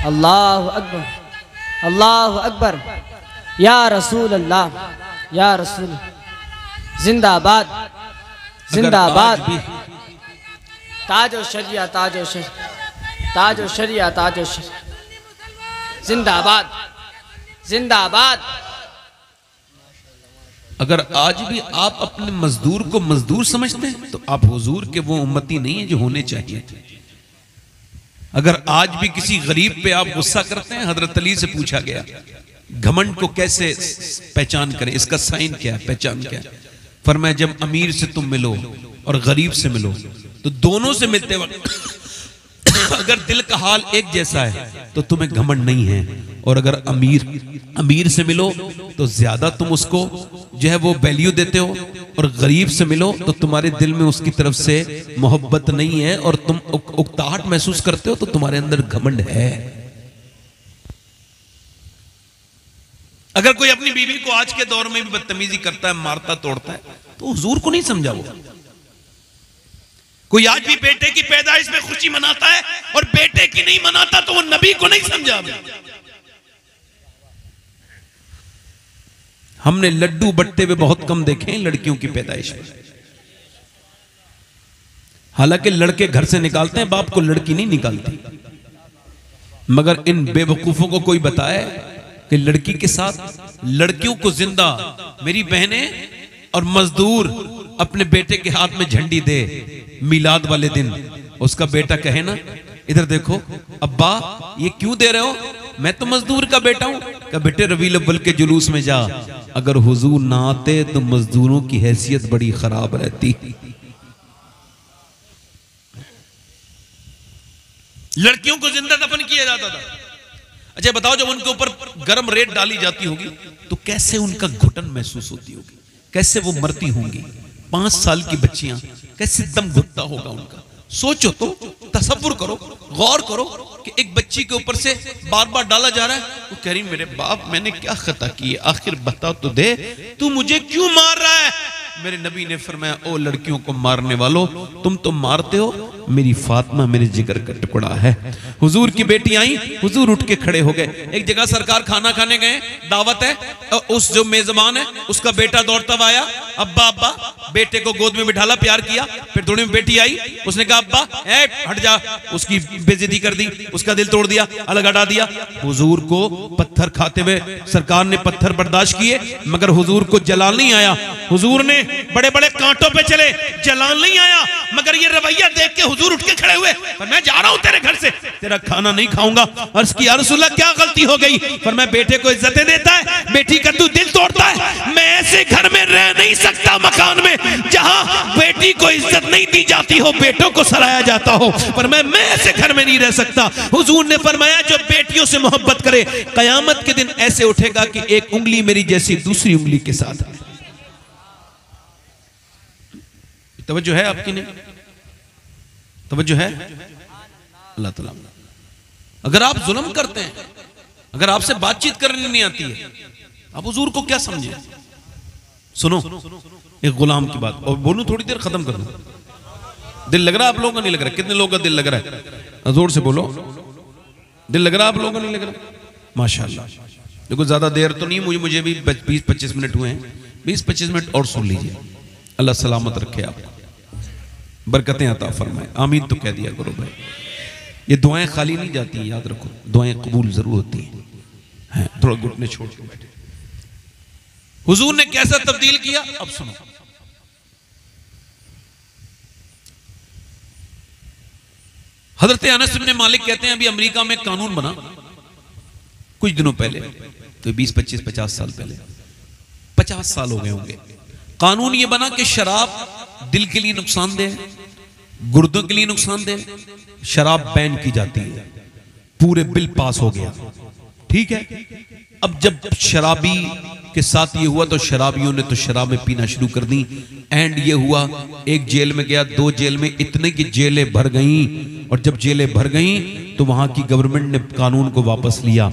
Speaker 2: अल्लाह अकबर, अल्लाह अकबर। या रसूल अल्लाह, या रसूल, जिंदाबाद, जिंदाबाद। ताजो शरिया, ताजो शरिया, ताजो शरिया, ताजो शरिया, जिंदाबाद, जिंदाबाद।
Speaker 1: अगर आज भी आप अपने मजदूर को मजदूर समझते हैं तो आप हुजूर के वो उम्मती नहीं है जो होने चाहिए। अगर आज भी किसी गरीब पे आप गुस्सा करते हैं, हजरत अली से पूछा गया घमंड को कैसे पहचान करें, इसका साइन क्या है, पहचान क्या है। फरमाया जब अमीर से तुम मिलो और गरीब से मिलो तो दोनों से मिलते वक्त अगर दिल का हाल एक जैसा है तो तुम्हें घमंड नहीं है, और अगर अमीर से मिलो तो ज्यादा तुम उसको जो है वो वैल्यू देते हो, और गरीब से मिलो तो तुम्हारे दिल में उसकी तरफ से मोहब्बत नहीं है और तुम उकताहट महसूस करते हो, तो तुम्हारे अंदर घमंड है। अगर कोई अपनी बीवी को आज के दौर में भी बदतमीजी करता है, मारता तोड़ता है, तो हुजूर को नहीं समझा वो। कोई आज भी बेटे की पैदाइश में खुशी मनाता है और बेटे की नहीं मनाता, तो वो नबी को नहीं समझा। हमने लड्डू बटते हुए बहुत कम देखे हैं लड़कियों की पैदाइश में। हालांकि लड़के घर से निकालते हैं, बाप को लड़की नहीं निकालती। मगर इन बेवकूफों को कोई बताए कि लड़की के साथ लड़कियों को जिंदा, मेरी बहनें और मजदूर अपने बेटे के हाथ में झंडी दे मिलाद वाले दिन, उसका बेटा कहे ना इधर देखो अब्बा ये क्यों दे रहे हो, मैं तो मजदूर का बेटा हूं। क्या बेटे रबीउल अव्वल के जुलूस में जा, अगर हुजूर ना आते तो मजदूरों की हैसियत बड़ी खराब रहती। लड़कियों को जिंदा दफन किया जाता था। अच्छा बताओ जब उनके ऊपर गर्म रेत डाली जाती होगी तो कैसे उनका घुटन महसूस होती होगी, कैसे वो मरती होंगी। 5 साल की बच्चियां, कैसे दम घुटता होगा उनका। सोचो तो, तसव्वुर करो, गौर करो कि एक बच्ची के ऊपर से बार बार डाला जा रहा है। वो कह रही मेरे बाप मैंने क्या खता की है, आखिर बता तो दे, तू मुझे क्यों मार रहा है। मेरे नबी ने फरमाया ओ लड़कियों को मारने वालों, तुम तो मारते हो, मेरी फातिमा मेरे जिगर का टुकड़ा है। हुजूर की बेटी आई, हुजूर उठ के खड़े हो गए। एक जगह सरकार खाना खाने गए, दावत है, उस जो मेजबान है उसका बेटा दौड़ता हुआ आया, अब्बा अब्बा, बेटे को गोद में बिठाला, प्यार किया। फिर थोड़ी में बेटी आई, उसने कहा अब्बा हट जा, उसकी बेइज्जती कर दी, उसका दिल तोड़ दिया, अलग हटा दिया। हुजूर को पत्थर खाते हुए सरकार ने पत्थर बर्दाश्त किए, मगर हुजूर को जलाल नहीं आया। हुजूर ने बड़े बड़े कांटों पे चले, जलाल नहीं आया, मगर ये रवैया देख के हुजूर उठ के खड़े हुए, पर मैं जा रहा हूं तेरे घर से, तेरा खाना नहीं खाऊंगा। अर्ज़ की या रसूलल्लाह क्या गलती हो गई। पर मैं बेटे को इज्जतें देता है, बेटी का तू दिल तोड़ता है। मैं ऐसे घर में रह नहीं सकता, मकान में जहां बेटी को इज्जत नहीं दी जाती हो, बेटों को सराया जाता हो, पर मैं ऐसे घर में नहीं रह सकता। हुजूर ने फरमाया जो बेटियों से मोहब्बत करे कयामत के दिन ऐसे उठेगा कि एक उंगली मेरी जैसी दूसरी उंगली के साथ है। तवज्जो है आपकी? नहीं तवज्जो है? अल्लाह ताला, अगर आप जुल्म करते हैं, अगर आपसे बातचीत करनी नहीं आती है, आप हुजूर को क्या समझे। सुनो एक गुलाम की बात, और बोलूं थोड़ी देर खत्म कर दूं। दिल लग रहा है आप लोगों का? नहीं लग रहा? कितने लोगों का दिल लग रहा है? जोर से बोलो, दिल लग रहा है आप लोगों का? नहीं लग रहा? माशाअल्लाह। देखो ज्यादा देर तो नहीं, मुझे भी 20-25 मिनट हुए हैं, 20-25 मिनट और सुन लीजिए। अल्लाह सलामत रखे आपको, बरकतें अता फरमाए। आमीन तो कह दिया करो भाई। ये दुआएं खाली नहीं जाती, याद रखो, दुआएं कबूल जरूर होती हैं। थोड़ा घुटने छोड़ के बैठे। हुजूर ने कैसा तब्दील किया अब सुनो। हजरत अनस इब्न मालिक कहते हैं अभी अमेरिका में कानून बना कुछ दिनों पहले, तो 20, 25, 50 साल पहले, 50 साल हो गए होंगे, कानून ये बना कि शराब दिल के लिए नुकसानदेह है, गुर्दों के लिए नुकसानदेह, शराब बैन की जाती है। पूरे बिल पास हो गया, ठीक है। अब जब शराबी के साथ ये हुआ तो शराबियों ने तो शराबें पीना शुरू कर दी। एंड ये हुआ, एक जेल में गया, 2 जेल में, इतने की जेलें भर गईं। और जब जेलें भर गईं तो वहां की गवर्नमेंट ने कानून को वापस लिया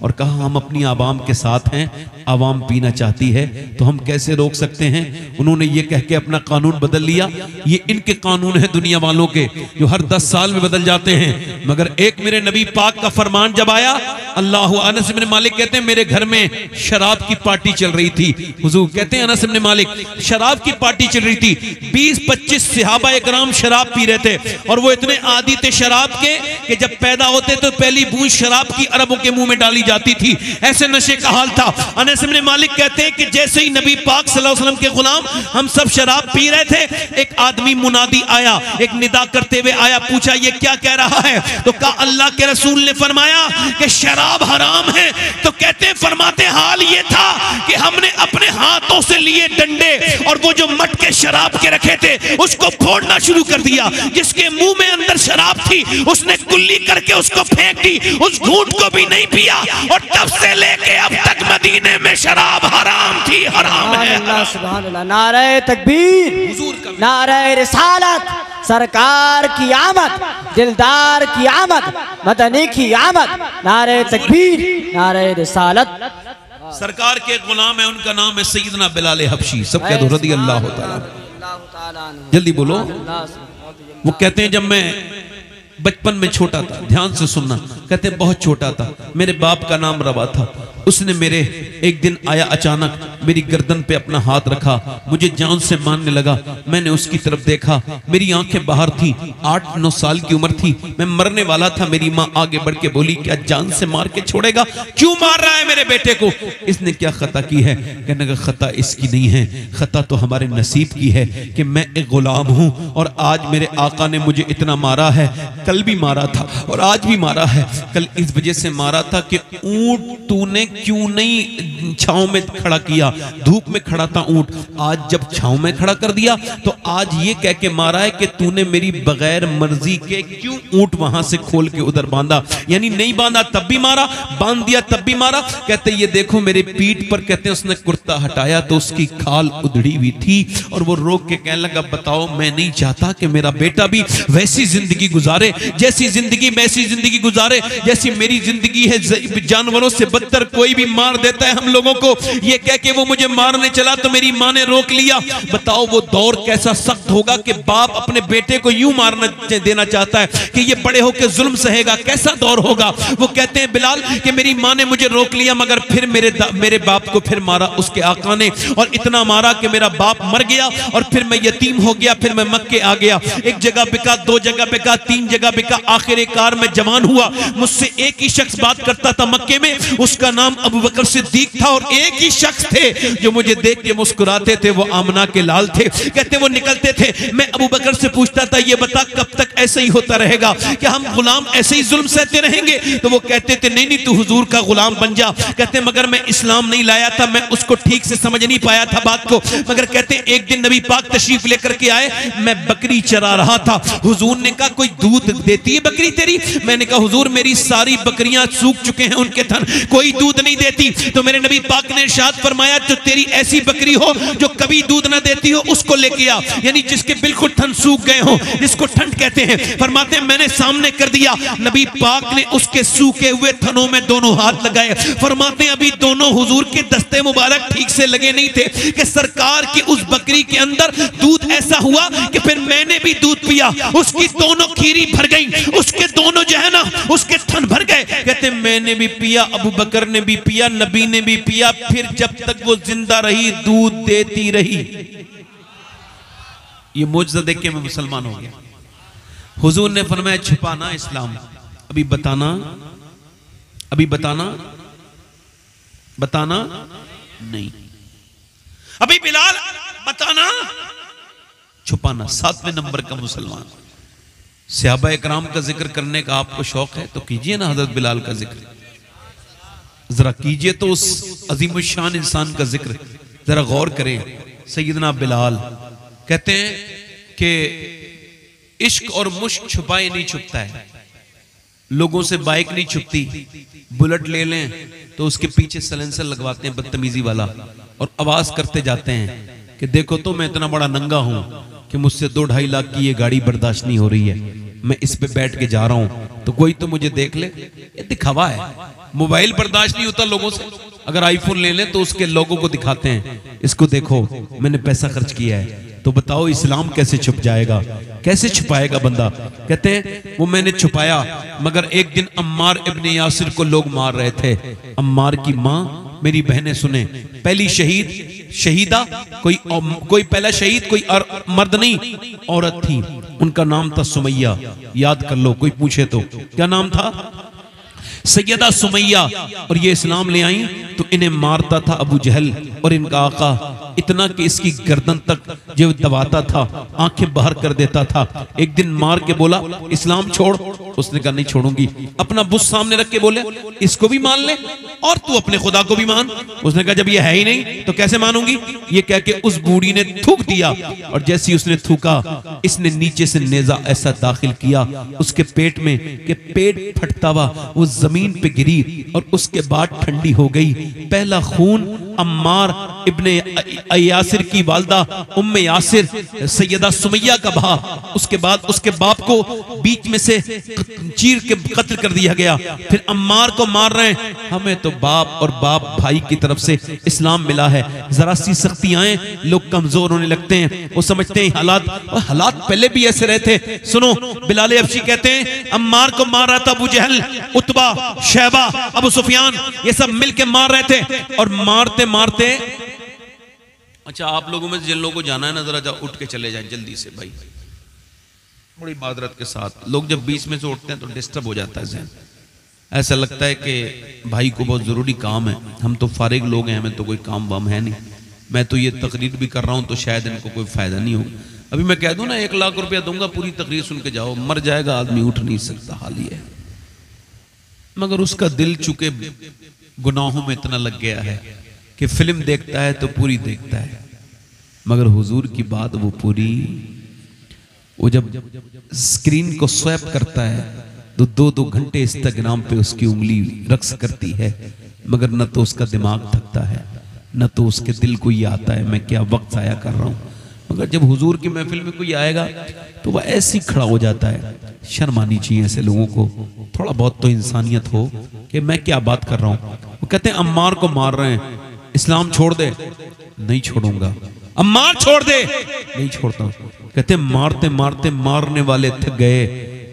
Speaker 1: और कहा हम अपनी आवाम के साथ हैं, आवाम पीना चाहती है तो हम कैसे रोक सकते हैं। उन्होंने ये कह के अपना कानून बदल लिया। ये इनके कानून है दुनिया वालों के, जो हर 10 साल में बदल जाते हैं। मगर एक मेरे नबी पाक का फरमान जब आया, अल्लाह, अनस इब्न मालिक कहते हैं मेरे घर में शराब की पार्टी चल रही थी। हुजूर कहते हैं अनस इब्न मालिक, शराब की पार्टी चल रही थी, 20-25 सहाबा इकराम शराब पी रहे थे और वो इतने आदी थे शराब के कि जब पैदा होते तो पहली बूंद शराब की अरबों के मुंह में डाली जाती थी। ऐसे नशे का हाल था। अनस इब्न मालिक कहते हैं कि जैसे ही नबी पाक सल्लल्लाहु अलैहि वसल्लम के गुलाम हम सब शराब पी रहे थे, एक आदमी मुनादी आया, एक निदा करते हुए आया, पूछा ये क्या कह रहा है? तो कहा अल्लाह के रसूल ने फरमाया कि शराब हराम है। तो कहते फरमाते हाल ये था कि हमने अपने हाथों से लिए डंडे और वो जो मटके शराब के रखे थे उसको फोड़ना शुरू कर दिया। जिसके मुंह में अंदर शराब थी उसने कुल्ली करके उसको फेंक दी, उस घूंट को भी नहीं पिया। और तब से लेके अब तक मदीने में शराब हराम थी, हराम है।
Speaker 2: अल्लाह सुभान अल्लाह, नारे तकबीर, नारे रिसालत, सरकार की आमद, दिलदार की आमद, मदनी की आमद, नारे तकबीर, नारे रिसालत।
Speaker 1: सरकार के गुलाम है, उनका नाम है सैयदना बिलाल हबशी, सब कह दो रज़ी अल्लाह ताला। जल्दी बोलो। वो कहते हैं जब मैं बचपन में छोटा था, ध्यान से सुनना, कहते बहुत छोटा था, मेरे बाप का नाम रवा था। उसने मेरे एक दिन आया अचानक, मेरी गर्दन पे अपना हाथ रखा, मुझे जान से मारने लगा। मैंने उसकी तरफ देखा, मेरी आंखें बाहर थी, 8-9 साल की उम्र थी, मैं मरने वाला था। मेरी माँ आगे बढ़ के बोली क्या जान से मार के छोड़ेगा? क्यों मार रहा है मेरे बेटे को? इसने क्या खता की है? कहने का खता इसकी नहीं है, खता तो हमारे नसीब की है कि मैं एक गुलाम हूँ और आज मेरे आका ने मुझे इतना मारा है, कल भी मारा था और आज भी मारा है। कल इस वजह से मारा था कि ऊंट तूने क्यों नहीं छांव में खड़ा किया, धूप में खड़ा था ऊंट, आज जब छांव में खड़ा कर दिया तो आज ये कह के मारा है कि तूने मेरी बगैर मर्जी के क्यों ऊंट वहां से खोल के उधर बांधा। यानी नहीं बांधा तब भी मारा, बांध दिया तब भी मारा। कहते ये देखो मेरे पीठ पर, कहते उसने कुर्ता हटाया तो उसकी खाल उधड़ी हुई थी और वो रोक के कहने लगा बताओ मैं नहीं चाहता कि मेरा बेटा भी वैसी जिंदगी गुजारे, जैसी जिंदगी वैसी जिंदगी गुजारे जैसी मेरी जिंदगी है। जानवरों से बदतर कोई भी मार देता है हम लोगों को। ये कह के वो मुझे मारने चला तो मेरी माँ ने रोक लिया। बताओ वो दौर कैसा सख्त होगा कि बाप अपने बेटे को यूं मारना देना चाहता है कि ये बड़े होकर जुल्म सहेगा, कैसा दौर होगा। वो कहते हैं बिलाल कि मेरी माँ ने मुझे रोक लिया मगर फिर मेरे बाप को फिर मारा उसके आका ने, और इतना मारा कि मेरा बाप मर गया और फिर मैं यतीम हो गया। फिर मैं मक्के आ गया, एक जगह बिका, 2 जगह बिका, 3 जगह बिका, आखिरकार में जवान हुआ। मुझसे एक ही शख्स बात करता था मक्के में, उसका नाम अबू बकर सिद्दीक था और एक ही शख्स थे जो मुझे देख के मुस्कुराते थे, वो आमना के लाल थे। कहते वो निकलते थे, मैं अबू बकर से पूछता था ये बता कब तक ऐसे ही होता रहेगा, क्या हम गुलाम ऐसे ही जुल्म सहते रहेंगे? तो वो कहते थे नहीं नहीं तू हुजूर का गुलाम बन जा। कहते मगर मैं इस्लाम नहीं लाया था, मैं उसको ठीक से समझ नहीं पाया था बात को। मगर कहते एक दिन नबी पाक तशरीफ लेकर के आए, मैं बकरी चरा रहा था। हुजूर ने कहा कोई दूध देती है बकरी तेरी? मैंने कहा हुजूर मेरी सारी बकरियां सूख चुके हैं, उनके थन कोई दूध नहीं देती। तो मेरे नबी पाक ने इरशाद फरमाया जो तेरी ऐसी बकरी हो जो कभी दूध ना देती हो उसको लेके आ, यानी जिसके बिल्कुल थन सूख गए हो, जिसको ठंड कहते हैं। फरमाते हैं मैंने सामने कर दिया, नबी पाक ने उसके सूखे हुए थनों में दोनों हाथ लगाए। फरमाते हैं अभी दोनों हुजूर के दस्ते मुबारक ठीक से लगे नहीं थे कि सरकार की उस बकरी के अंदर दूध ऐसा हुआ कि फिर मैंने भी दूध पिया, उसकी दोनों खीरी भर गई, उसके दोनों जो है ना उसके थन भर गए। कहते मैंने भी पिया, अबू बकर ने भी पिया, नबी ने भी पिया, फिर जब तक वो जिंदा रही दूध देती रही। ये मौजज़ा देख के मैं मुसलमान हो गया। हुजूर ने फरमाया छुपाना इस्लाम, अभी बताना, अभी बताना नहीं, अभी बिलाल बताना, छुपाना। 7वें नंबर का मुसलमान। सहाबा इकराम का जिक्र करने का आपको शौक है तो कीजिए ना हजरत बिलाल का जिक्र। जरा कीजिए तो उस अजीमुशान इंसान का जिक्र, जरा गौर करें। सैयदना बिलाल कहते हैं कि इश्क और मुश्क छुपाए नहीं छुपता है, लोगों से बाइक नहीं छुपती, बुलेट ले लें तो उसके पीछे सलेंसर लगवाते हैं बदतमीजी वाला और आवाज करते जाते हैं कि देखो तो मैं इतना बड़ा नंगा हूं कि मुझसे 2-2.5 लाख की ये गाड़ी बर्दाश्त नहीं हो रही है, मैं इस पे बैठ के जा रहा हूं तो कोई तो मुझे देख ले। ये दिखावा है। मोबाइल बर्दाश्त नहीं होता लोगों से, अगर आईफोन ले लें तो उसके लोगों को दिखाते हैं, इसको देखो मैंने पैसा खर्च किया है। तो बताओ इस्लाम कैसे छुप जाएगा, कैसे छुपाएगा बंदा। कहते हैं वो मैंने छुपाया, मगर एक दिन अम्मार इब्ने यासिर को लोग मार रहे थे। अम्मार की माँ, मेरी बहनें सुने, पहली शहीदा कोई पहला शहीद कोई मर्द नहीं, औरत थी, उनका नाम था सुमैया। याद कर लो, कोई पूछे तो क्या नाम था? सैयदा सुमैया। और ये इस्लाम ले आई तो इन्हें मारता था अबू जहल और इनका आका, इतना कि इसकी गर्दन तक जो दबाता था, आंखें बाहर कर देता था। एक दिन मार के बोला इस्लाम छोड़, उसने कहा नहीं छोड़ूंगी। अपना बुत सामने रख के बोले इसको भी मान ले और तू अपने खुदा को भी मान। उसने कहा जब ये है ही नहीं तो कैसे मानूंगी। ये कह के उस बूढ़ी ने थूक दिया और जैसे उसने थूका, इसने नीचे से नेजा ऐसा दाखिल किया उसके पेट में कि पेट फटता हुआ वो जमीन पे गिरी और उसके बाद ठंडी हो गई। पहला खून अम्मार इब्ने यासिर की वालदा उम्मे यासिर सैयदा सुमैया का बहा। उसके बाद उसके बाप को बीच में से चीर के कत्ल कर दिया गया। फिर अम्मार को मार रहे हैं। हमें तो बाप और बाप भाई की तरफ से इस्लाम मिला है। जरा सी सख्ती आए लोग कमजोर होने लगते हैं, वो समझते हैं हालात, और हालात पहले भी ऐसे रहे थे। सुनो, बिलाल हबशी कहते हैं अम्मार को मार रहा था अबू जहल, उतबा, शैबा, अबू सुफियान, ये सब मिलके मार रहे थे। और मारते मारते, अच्छा आप लोगों में जिन लोगों को जाना है ना, जरा उठ के चले जाएं जल्दी से भाई, बड़ी मादरत के साथ। लोग जब बीच में से उठते हैं तो डिस्टर्ब हो जाता है ज़हन, ऐसा लगता है कि भाई को बहुत ज़रूरी काम है। हम तो फारिग लोग हैं, हमें तो कोई काम वाम है नहीं। मैं तो ये तकरीर भी कर रहा हूँ तो शायद इनको कोई फ़ायदा नहीं होगा। अभी मैं कह दूँ ना 1 लाख रुपया दूंगा, पूरी तकरीर सुन के जाओ, मर जाएगा आदमी, उठ नहीं सकता, हाल ये है। मगर उसका दिल चुके गुनाहों में इतना लग गया है कि फिल्म देखता है तो पूरी देखता है, मगर हुजूर की बात वो पूरी, वो जब स्क्रीन को स्वैप करता है तो 2-2 घंटे इंस्टाग्राम पे उसकी उंगली रक्स करती है, मगर न तो उसका दिमाग थकता है, न तो उसके दिल को ये आता है मैं क्या वक्त आया कर रहा हूँ। मगर जब हुजूर की महफिल में कोई आएगा तो वह ऐसे ही खड़ा हो जाता है। शर्म आनी चाहिए ऐसे लोगों को, थोड़ा बहुत तो इंसानियत हो कि मैं क्या बात कर रहा हूँ। वो कहते हैं अम्मार को मार रहे हैं, इस्लाम छोड़ दे, नहीं छोड़ूंगा। अम्मार छोड़ दे, नहीं छोड़ता। कहते मारते मारते मारने वाले थक गए,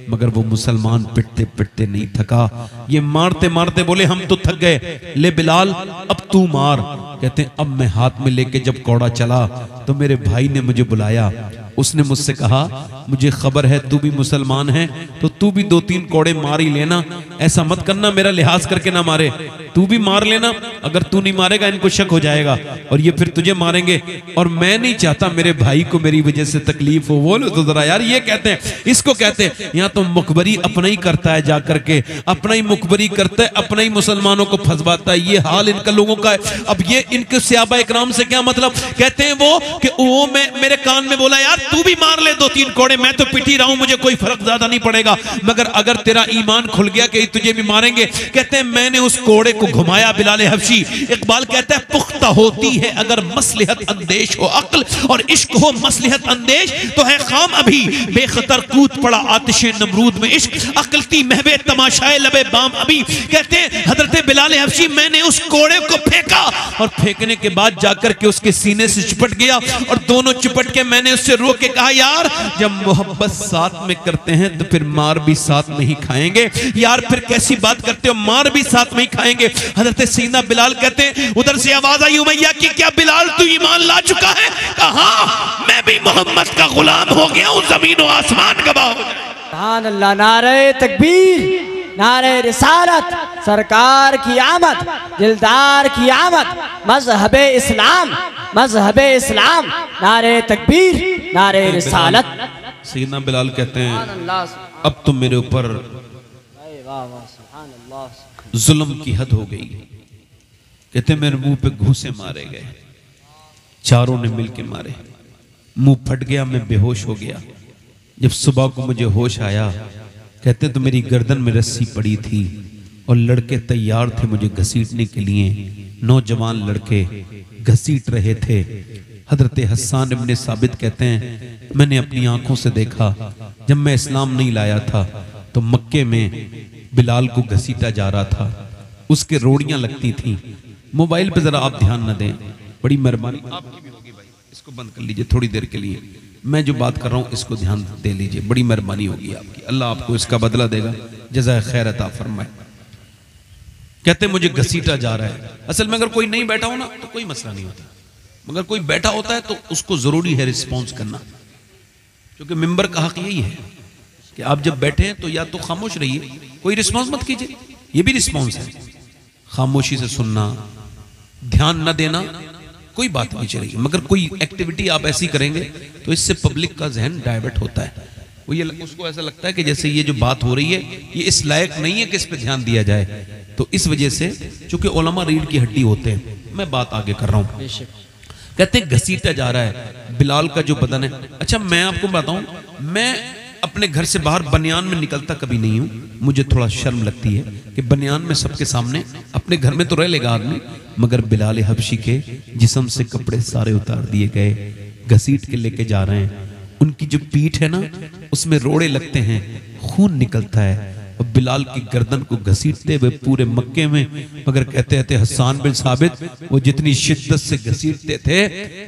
Speaker 1: मगर वो मुसलमान पिटते पिटते नहीं थका। ये मारते मारते बोले हम तो थक गए, ले बिलाल अब तू मार। कहते हैं अब मैं हाथ में लेके जब कौड़ा चला तो मेरे भाई ने मुझे बुलाया, उसने मुझसे कहा मुझे खबर है तू भी मुसलमान है तो तू भी 2-3 कौड़े मार ही लेना, ऐसा मत करना मेरा लिहाज करके ना मारे, तू भी मार लेना। अगर तू नहीं मारेगा इनको शक हो जाएगा और ये फिर तुझे मारेंगे, और मैं नहीं चाहता मेरे भाई को मेरी वजह से तकलीफ हो। बोलो तो जरा यार, ये कहते हैं, इसको कहते हैं यहाँ तो मुखबरी अपना ही करता है, जा करके अपना ही मुखबरी करता है, अपना ही मुसलमानों को फंसवाता है। ये हाल इनका लोगों का है। अब ये इनके सहाबा इकराम से क्या मतलब? कहते हैं वो मेरे कान में बोला यार तू भी मार ले 2-3 कौड़े, मैं तो पिट ही रहा हूं, मुझे कोई फर्क ज्यादा नहीं पड़ेगा, मगर अगर तेरा ईमान खुल गया कि तुझे भी मारेंगे। कहते हैं मैंने उस कोड़े को घुमाया बिलाल हबशी। इकबाल कहता है पुख्ता होती है अगर मसलहत अंदेश हो अक्ल, और इश्क हो मसलहत अंदेश तो है खाम अभी, बेखतर कूद पड़ा आतिशे नमरूद में इश्क, अक्लती महवे तमाशाए लबे बाम अभी। कहते हैं हजरत बिलाल हबशी मैंने उस कोड़े को फेंका और फेंकने के बाद जाकर के उसके सीने से चिपट गया, और दोनों चिपट के मैंने उससे रो के कहा यार जब मोहब्बत साथ में करते हैं तो फिर मार भी साथ में ही खाएंगे। यार फिर कैसी बात करते हो, मार भी साथ में ही खाएंगे। हजरत सैयदना बिलाल कहते हैं उधर से आवाज आई उमैया की, क्या बिलाल तू ईमान ला चुका है? कहा मैं भी मोहम्मद का गुलाम हो गया हूं, जमीन और आसमान गवाह हो जाए।
Speaker 2: सुभान अल्लाह, नारे तकबीर, नारे रिसालत, सरकार की आमद, दिलदार की आमद, मजहबे इस्लाम, मजहबे इस्लाम, नारे तकबीर, नारे रिसालत।
Speaker 1: सैयदना बिलाल कहते हैं अब तो मेरे ऊपर जुल्म की हद हो गई, कहते मेरे मुंह पे घूंसे मारे गए, चारों ने मिलके मारे, मुंह फट गया, मैं बेहोश हो गया। जब सुबह को मुझे होश आया, कहते तो मेरी गर्दन में रस्सी पड़ी थी और लड़के तैयार थे मुझे घसीटने के लिए। नौजवान लड़के घसीट रहे थे। हजरत हस्सान इब्ने साबित कहते हैं मैंने अपनी आंखों से देखा, जब मैं इस्लाम नहीं लाया था तो मक्के में बिलाल को घसीटा जा रहा था, उसके रोड़ियां लगती थी। मोबाइल पे जरा आप ध्यान न दें, बड़ी मेहरबानी आपकी भी होगी भाई, इसको बंद कर लीजिए थोड़ी देर के लिए। मैं जो बात कर रहा हूं इसको ध्यान दे लीजिए, बड़ी मेहरबानी होगी आपकी, अल्लाह आपको इसका बदला देगा, जज़ाए खैर अता फरमाए। कहते मुझे घसीटा जा रहा है। असल में अगर कोई नहीं बैठा हो ना तो कोई मसला नहीं होता, मगर कोई बैठा होता है तो उसको जरूरी है रिस्पॉन्स करना, क्योंकि मिंबर का हक यही है कि आप जब बैठे हैं तो या तो खामोश रहिए, कोई रिस्पॉन्स मत कीजिए, ये भी रिस्पॉन्स है। खामोशी से सुनना, ध्यान न देना, कोई बात नहीं चलेगी, मगर कोई एक्टिविटी आप ऐसी करेंगे तो इससे पब्लिक का जहन डाइवर्ट होता है। वो ये उसको ऐसा लगता है कि जैसे ये जो बात हो रही है ये इस लायक नहीं है कि इस पे ध्यान दिया जाए। तो इस वजह से चूंकि उलमा रीढ़ की हड्डी होते हैं, मैं बात आगे कर रहा हूँ। कहते घसीटा जा रहा है बिलाल का जो बदन है। अच्छा मैं आपको बताऊं, मैं अपने घर से बाहर बनियान में निकलता कभी नहीं हूं, मुझे थोड़ा शर्म लगती है कि बनियान में सबके सामने, अपने घर में तो रह लेगा आदमी, मगर बिलाल हबशी के जिस्म से कपड़े सारे उतार दिए गए, घसीट के लेके जा रहे हैं। उनकी जो पीठ है ना उसमें रोड़े लगते हैं, खून निकलता है, और बिलाल की गर्दन को घसीटते हुए पूरे मक्के में, मगर कहते थे हस्सान बिन साबित वो जितनी शिद्दत से घसीटते थे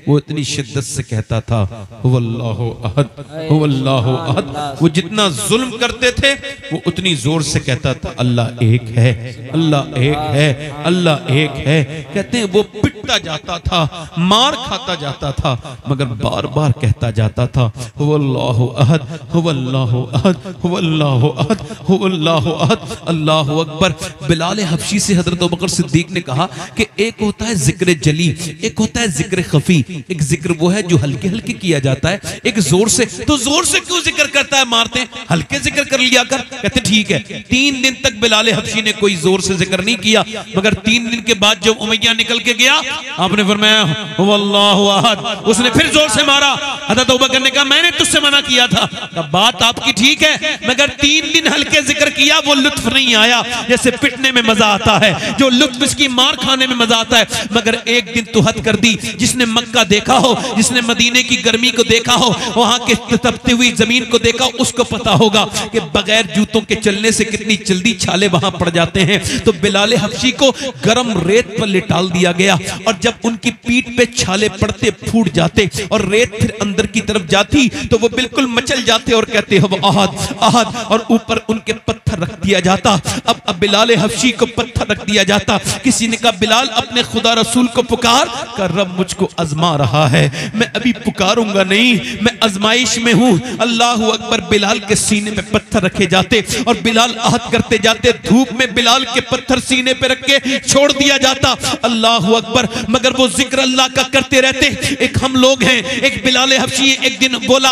Speaker 1: वो इतनी शिद्दत से कहता था हुवल्लाहु अहद हुवल्लाहु अहद। वो जितना जुल्म करते थे वो उतनी जोर से कहता था अल्लाह एक है, अल्लाह एक है, अल्लाह एक है। कहते हैं वो पिटता जाता था, मार खाता जाता था, मगर बार बार कहता जाता था हुवल्लाहु अहद हुवल्लाहु अहद हुवल्लाहु अहद अल्लाह अकबर। बिलाल हबशी से हजरत अबू बकर सिद्दीक ने कहा कि एक होता है जिक्र जली, एक होता है जिक्र खफी। एक जिक्र वो है जो हल्के हल्के किया जाता है, एक जोर से। तो जोर से क्यों जिक्र करता है, मारते हैं, हल्के जिक्र कर लिया कर। कहते ठीक है। 3 दिन तक बिलाल हबशी ने कोई जोर से जिक्र नहीं किया, मगर 3 दिन के बाद जब उमैया निकल के गया, आपने फरमाया हुवल्लाहु अहद, उसने फिर जोर से मारा। हजरत अबू बकर ने कहा मैंने तुझसे मना किया था। बात आपकी ठीक है, मगर 3 दिन हल्के जिक्र किया, वो लुत्फ नहीं आया जैसे पिटने में मजा आता है, जो लुत्फ इसकी मार खाने में मजा आता है। मगर एक दिन तो हद कर दी। जिसने मक्का देखा हो, जिसने मदीने की गर्मी को देखा हो, वहां के तपती हुई जमीन को देखा, उसको पता होगा कि बगैर जूतों के चलने से कितनी जल्दी छाले वहां पड़ जाते हैं। तो बिलाल हबशी को गर्म रेत पर लिटाल दिया गया, और जब उनकी पीठ पे छाले पड़ते, फूट जाते और रेत फिर अंदर की तरफ जाती तो वो बिल्कुल मचल जाते और कहते हो अहद अहद, और ऊपर उनके पत्थर रख दिया जाता। अब बिलाल हबशी को पत्थर रख दिया जाता। किसी ने कहा बिलाल अपने खुदा रसूल को पुकार कर, रब मुझको आजमा रहा है, मैं अभी पुकारूंगा नहीं, मैं आजमाइश में हूं। अल्लाह अकबर। बिलाल के सीने पे पत्थर रखे जाते और बिलाल आहत करते जाते, धूप में बिलाल के पत्थर सीने पे रख के छोड़ दिया जाता। अल्लाह अकबर। मगर वो जिक्र अल्लाह का करते रहते। एक हम लोग हैं, एक बिलाल हबशी। एक दिन बोला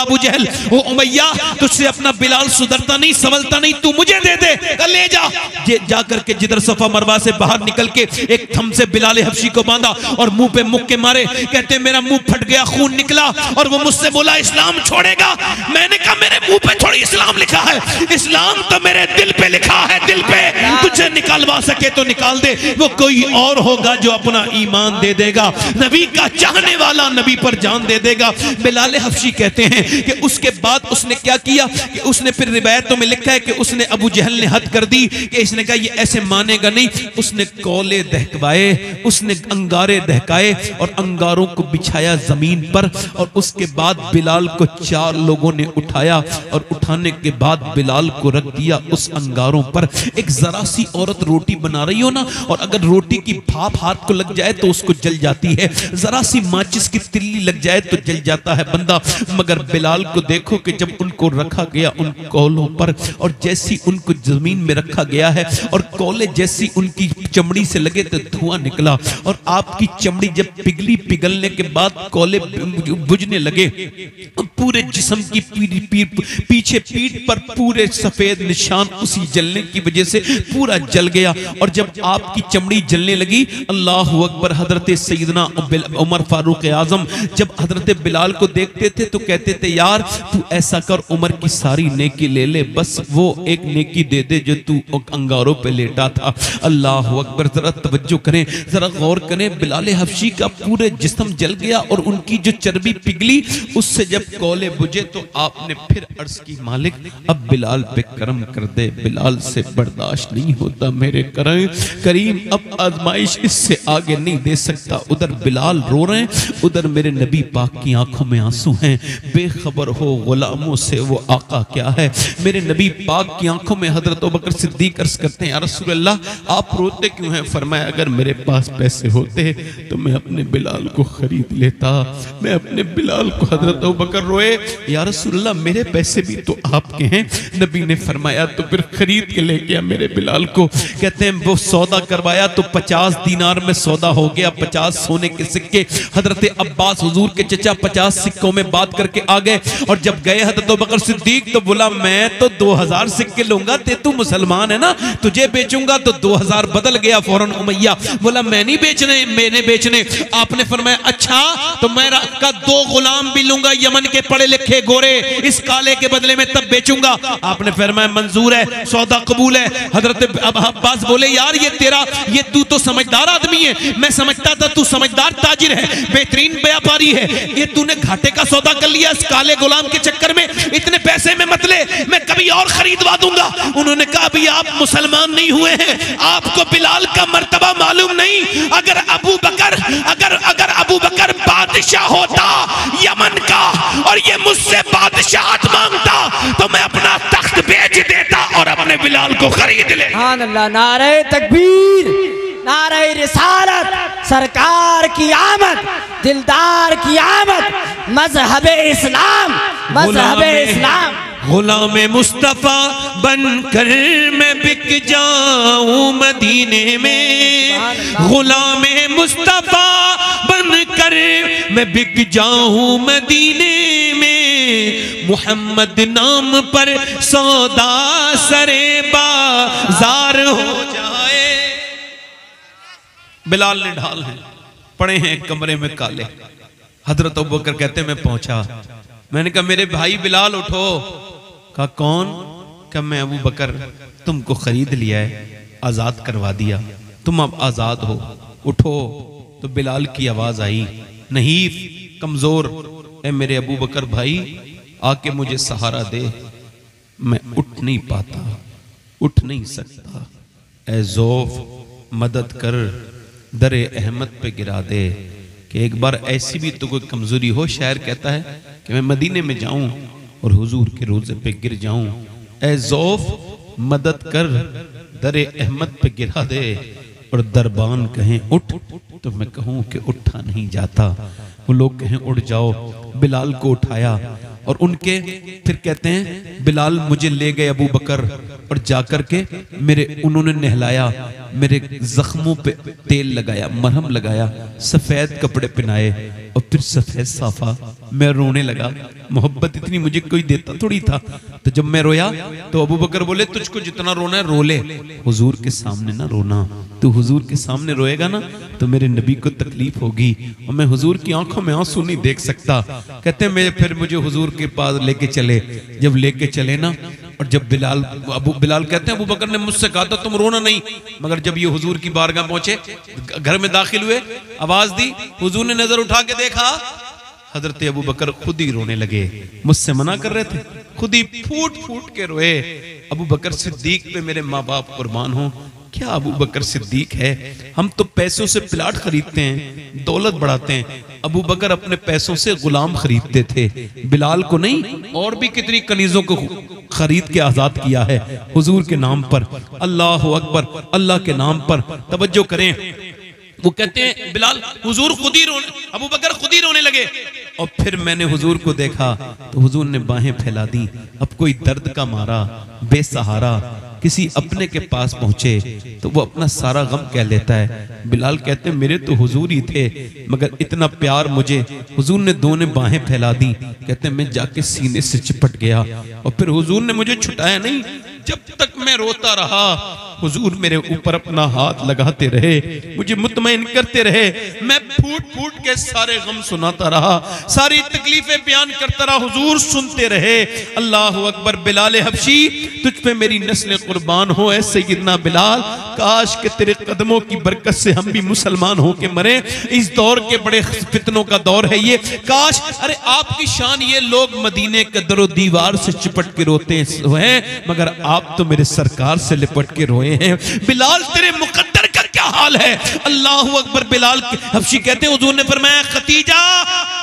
Speaker 1: अबू जहल, वो उमैया तुझसे अपना बिलाल सुधरता नहीं, संभलता नहीं, तू मुझे दे दे, ले जा करके जिधर सफा मरवा से बाहर निकल के एक थम से बिलाल हबशी को बांधा और मुंह पे मुक्के मारे। कहते मेरा मुंह फट गया, खून निकला, और वो मुझसे बोला इस्लाम छोड़ेगा। मैंने कहा मेरे मुंह पे थोड़ी इस्लाम लिखा है, इस्लाम तो मेरे दिल पे लिखा है, दिल पे। तुझे निकालवा सके तो निकाल दे, वो कोई और होगा जो अपना ईमान दे देगा, नबी का चाहने वाला नबी पर जान दे देगा। बिलाल हबशी कहते हैं कि उसके बाद उसने क्या किया कि उसने फिर रिवायतों में लिखा है कि उसने अबू जहल ने हद कर दी कि इसने कहा ये ऐसे मानेगा नहीं। उसने कोले दहकवाए, उसने अंगारे दहकाए और अंगारों को बिछाया जमीन पर, और उसके बाद बिलाल को 4 लोगों ने उठाया, और उठाने के बाद बिलाल को रख दिया उस अंगारों पर। एक जरा सी औरत रोटी बना रही हो ना, और अगर रोटी की भाप हाथ को लग जाए तो उसको जल जाती है, जरा सी माचिस की तिल्ली लग जाए तो जल जाता है बंदा। मगर बिलाल को देखो कि जब उनको रखा गया उन कोलों पर, और जैसी उनको जमीन में रखा गया है और कोले जैसी उनकी चमड़ी से लगे तो धुआं निकला, और आपकी चमड़ी जब पिघलने के बाद कोले बुझने लगे, पूरे जिस्म की पीछे पीठ पर पूरे सफेद निशान उसी जलने की वजह से पूरा जल गया। और जब आपकी चमड़ी जलने लगी, अल्लाह अकबर, हजरत सैयदना उमर फारूक आजम जब हजरत बिलाल को देखते थे तो कहते थे यार तू ऐसा कर, उमर की सारी नेकी ले ले, बस वो एक नेकी दे दे जो तू अंगारों पे लेटा था। अल्लाह अकबर, जरा तवज्जो करें, जरा गौर करें, बिलाल हबशी का पूरे जिस्म जल गया और उनकी जो चर्बी पिघली उससे जब कोले बुझे तो आपने फिर अर्ज की मालिक अब बिलाल पे करम कर दे, बिलाल से बर्दाश्त नहीं होता मेरे करीम, अब आजमाइश इससे आगे नहीं दे सकता। उधर बिलाल रो रहे हैं, उधर मेरे नबी पाक की आंखों में आंसू हैं, बेखबर हो गुलामों से वो आका क्या है। मेरे नबी पाक की आंखों में हजरत अबू बकर सिद्दीक अर्ज करते हैं, या रसूल अल्लाह आप रोते क्यों हैं? फरमाया अगर मेरे पास पैसे होते तो मैं अपने बिलाल को खरीद लेता, मैं अपने बिलाल को। हजरत अबू बकर रोए, या रसूल अल्लाह मेरे पैसे भी तो आपके हैं। नबी ने फरमाया तो फिर खरीद के ले गया मेरे बिलाल को। कहते हैं वो सौदा करवाया तो 50 दीनार में सौदा हो गया, 50 सोने के सिक्के। हजरत अब्बास हुजूर के चचा 50 सिक्कों में बात करके आ गए और जब गए हजरत अबू बकर सिद्दीक तो बोला मैं तो 2000 सिक्के लूंगा, तू मुसलमान है ना, तुझे बेचूंगा। तो 2000 बदल गया फौरन। उमैया बोला मैं नहीं बेचने, मैंने बेचने। आपने फरमाया अच्छा तो मैं का 2 गुलाम भी लूंगा, यमन के पढ़े लिखे गोरे, इस काले के बदले में तब बेचूंगा। आपने फरमाया मंजूर है, सौदा कबूल है। हजरत अब्बास बोले यार ये तू तो समझदार आदमी है, मैं समझता था तू समझदार ताजिर है, बेहतरीन व्यापारी है, ये तूने घाटे का सौदा कर लिया इस काले गुलाम के चक्कर में, इतने पैसे में मत ले, मैं कभी और खरीदवा दूंगा। उन्होंने कहा अभी आप मुसलमान नहीं हुए हैं, आपको बिलाल का मर्तबा मालूम नहीं। अगर अबू बकर बादशाह होता यमन का और ये मुझसे बादशाहत मांगता तो मैं अपना तख्त बेच देता और अपने बिलाल को खरीद ले।
Speaker 2: सुभान अल्लाह, नारे तकबीर, नारे रिसालत, सरकार की आमद, दिलदार की आमद, मजहबे इस्लाम, मजहबे इस्लाम।
Speaker 1: गुलाम मुस्तफा बनकर मैं बिक जाऊं मदीने में, गुलाम मुस्तफा बनकर मैं बिक जाऊं मदीने में, मोहम्मद नाम पर सौदा सरे बाजार हो जाए। बिलाल ने ढाल है पड़े हैं कमरे में काले। हजरत अबू बकर कहते मैं पहुंचा, मैंने कहा मेरे भाई बिलाल उठो। कहा कौन? कहा मैं अबू बकर, तुमको खरीद लिया है, आजाद करवा दिया, तुम अब आजाद हो, उठो। तो बिलाल की आवाज आई, नहीफ कमजोर, ए मेरे अबू बकर भाई आके मुझे सहारा दे, मैं उठ नहीं पाता, उठ नहीं सकता, ए ज़ौफ मदद कर, दरे अहमद पे गिरा दे। कि एक बार ऐसी भी तो कोई कमजोरी हो, शायर कहता है कि मैं मदीने में जाऊं और हुजूर के रोजे पे गिर जाऊं, ए ज़ौफ मदद कर, दरे अहमद पे गिरा दे। और दरबान कहें उठ तो मैं कहूं कि उठा नहीं जाता, वो लोग कहें उठ जाओ। बिलाल को उठाया और उनके फिर कहते हैं बिलाल मुझे ले गए अबू बकर और जाकर के उन्होंने नहलाया, मेरे जख्मों पे तेल लगाया, मरहम लगाया, सफेद कपड़े पहनाए और फिर सफेद साफा। मैं रोने लगा, मोहब्बत इतनी मुझे कोई देता थोड़ी था। तो जब मैं रोया तो अबू बकर बोले तुझको जितना रोना है रो ले, हुजूर के सामने ना रोना, तू हुजूर के सामने रोएगा ना तो मेरे नबी को तकलीफ होगी और मैं हुजूर की आंखों में आंसू नहीं देख सकता। कहते हैं फिर मुझे हुजूर के पास लेके चले। जब लेके चले ना और जब बिलाल कहते हैं अबू बकर ने मुझसे कहा था तुम रोना नहीं, मगर जब ये हुजूर की बारगाह पहुंचे, घर में दाखिल हुए, आवाज दी, हुजूर ने नजर उठा के देखा, हजरत अबू बकर खुद ही रोने लगे। मुझसे मना कर रहे थे, खुद ही फूट फूट के रोए। अबू बकर सिद्दीक पे मेरे माँ बाप कुर्बान हो, क्या अबू बकर सिद्दीक है। हम तो पैसों से प्लाट खरीदते हैं, दौलत बढ़ाते हैं, अबू बकर अपने पैसों से गुलाम खरीदते थे, बिलाल को नहीं, और भी कितनी कनीजों को खरीद के आजाद किया है हुजूर के नाम पर। अल्लाह अकबर, अल्लाह के नाम पर तवज्जो करें। वो कहते हैं बिलाल हुजूर खुद ही रोने, अबू बकर खुद ही रोने लगे। और फिर मैंने हुजूर को देखा तो हुजूर ने बाहें फैला दी, अब कोई दर्द का मारा बेसहारा किसी अपने के पास पहुंचे तो वो अपना सारा गम कह लेता है। बिलाल कहते हैं मेरे तो हुजूर ही थे, मगर इतना प्यार मुझे हुजूर ने दोनों बाहें फैला दी। कहते हैं मैं जाके सीने से चिपट गया और फिर हुजूर ने मुझे छुटाया नहीं। जब तक मैं रोता रहा हुजूर मेरे ऊपर अपना हाथ लगाते रहे, मुझे मुतमईन करते रहे। मैं फूट फूट के सारे गम सुनाता रहा, सारी तकलीफें बयान करता रहा, हुजूर सुनते रहे। अल्लाह अकबर। बिलाल हबशी तुझ पे मेरी नस्ल कुर्बान हो ऐ सैयदना बिलाल, काश के तेरे कदमों की बरकत से हम भी मुसलमान होके मरे। इस दौर के बड़े फितनों का दौर है ये। काश, अरे आपकी शान ये लोग मदीने के दरो दीवार से चिपट के रोते हैं, मगर आप तो मेरे सरकार से लिपट के रोए हैं। बिलाल तेरे मुकद्दर का क्या हाल है। अल्लाह अकबर। बिलाल हबशी कहते हैं हुजूर ने फरमाया खतीजा